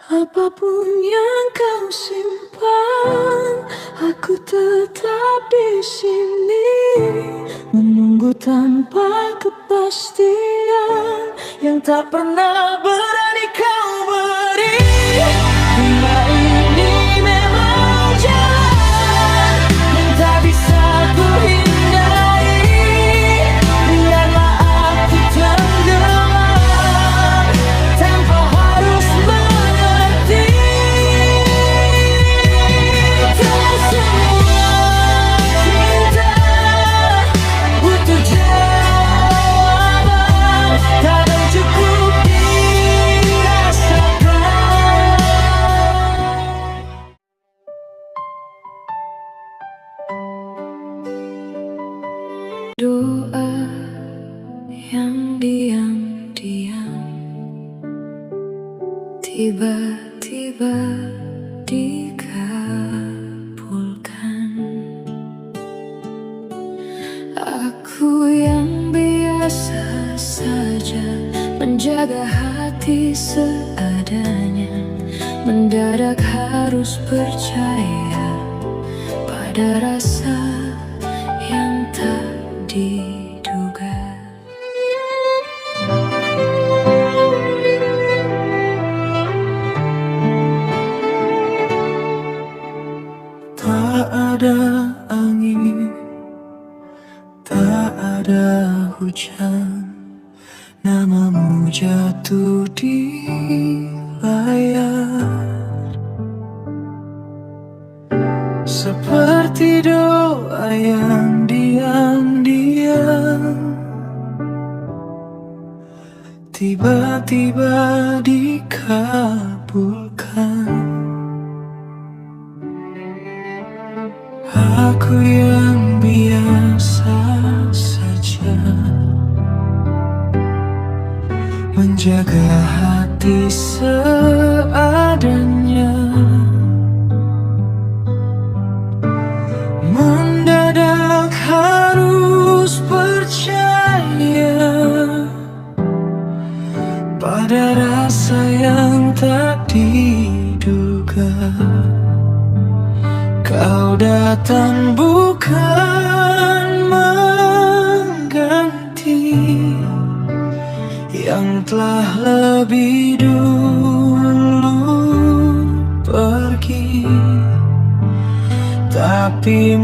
Apapun yang kau simpan, aku tetap di sini, menunggu tanpa kepastian yang tak pernah berani kau beri. Bila ini memang jalan yang tak bisa ku hindari, biarlah aku tenggelam tanpa harus mengerti. Tak semua cinta butuh jawaban, kadang cukup dirasakan. Doa yang diam-diam tiba-tiba dikabulkan. Aku yang biasa saja menjaga hati seadanya, mendadak harus percaya pada rasa yang tak diduga. Tak ada angin, tak ada hujan, namamu jatuh di layar. Seperti doa yang diam-diam tiba-tiba dikabulkan. Aku yang biasa saja menjaga hati seadanya, mendadak harus percaya pada rasa yang tak diduga. Kau datang bukan mengganti yang telah lebih dulu pergi, tapi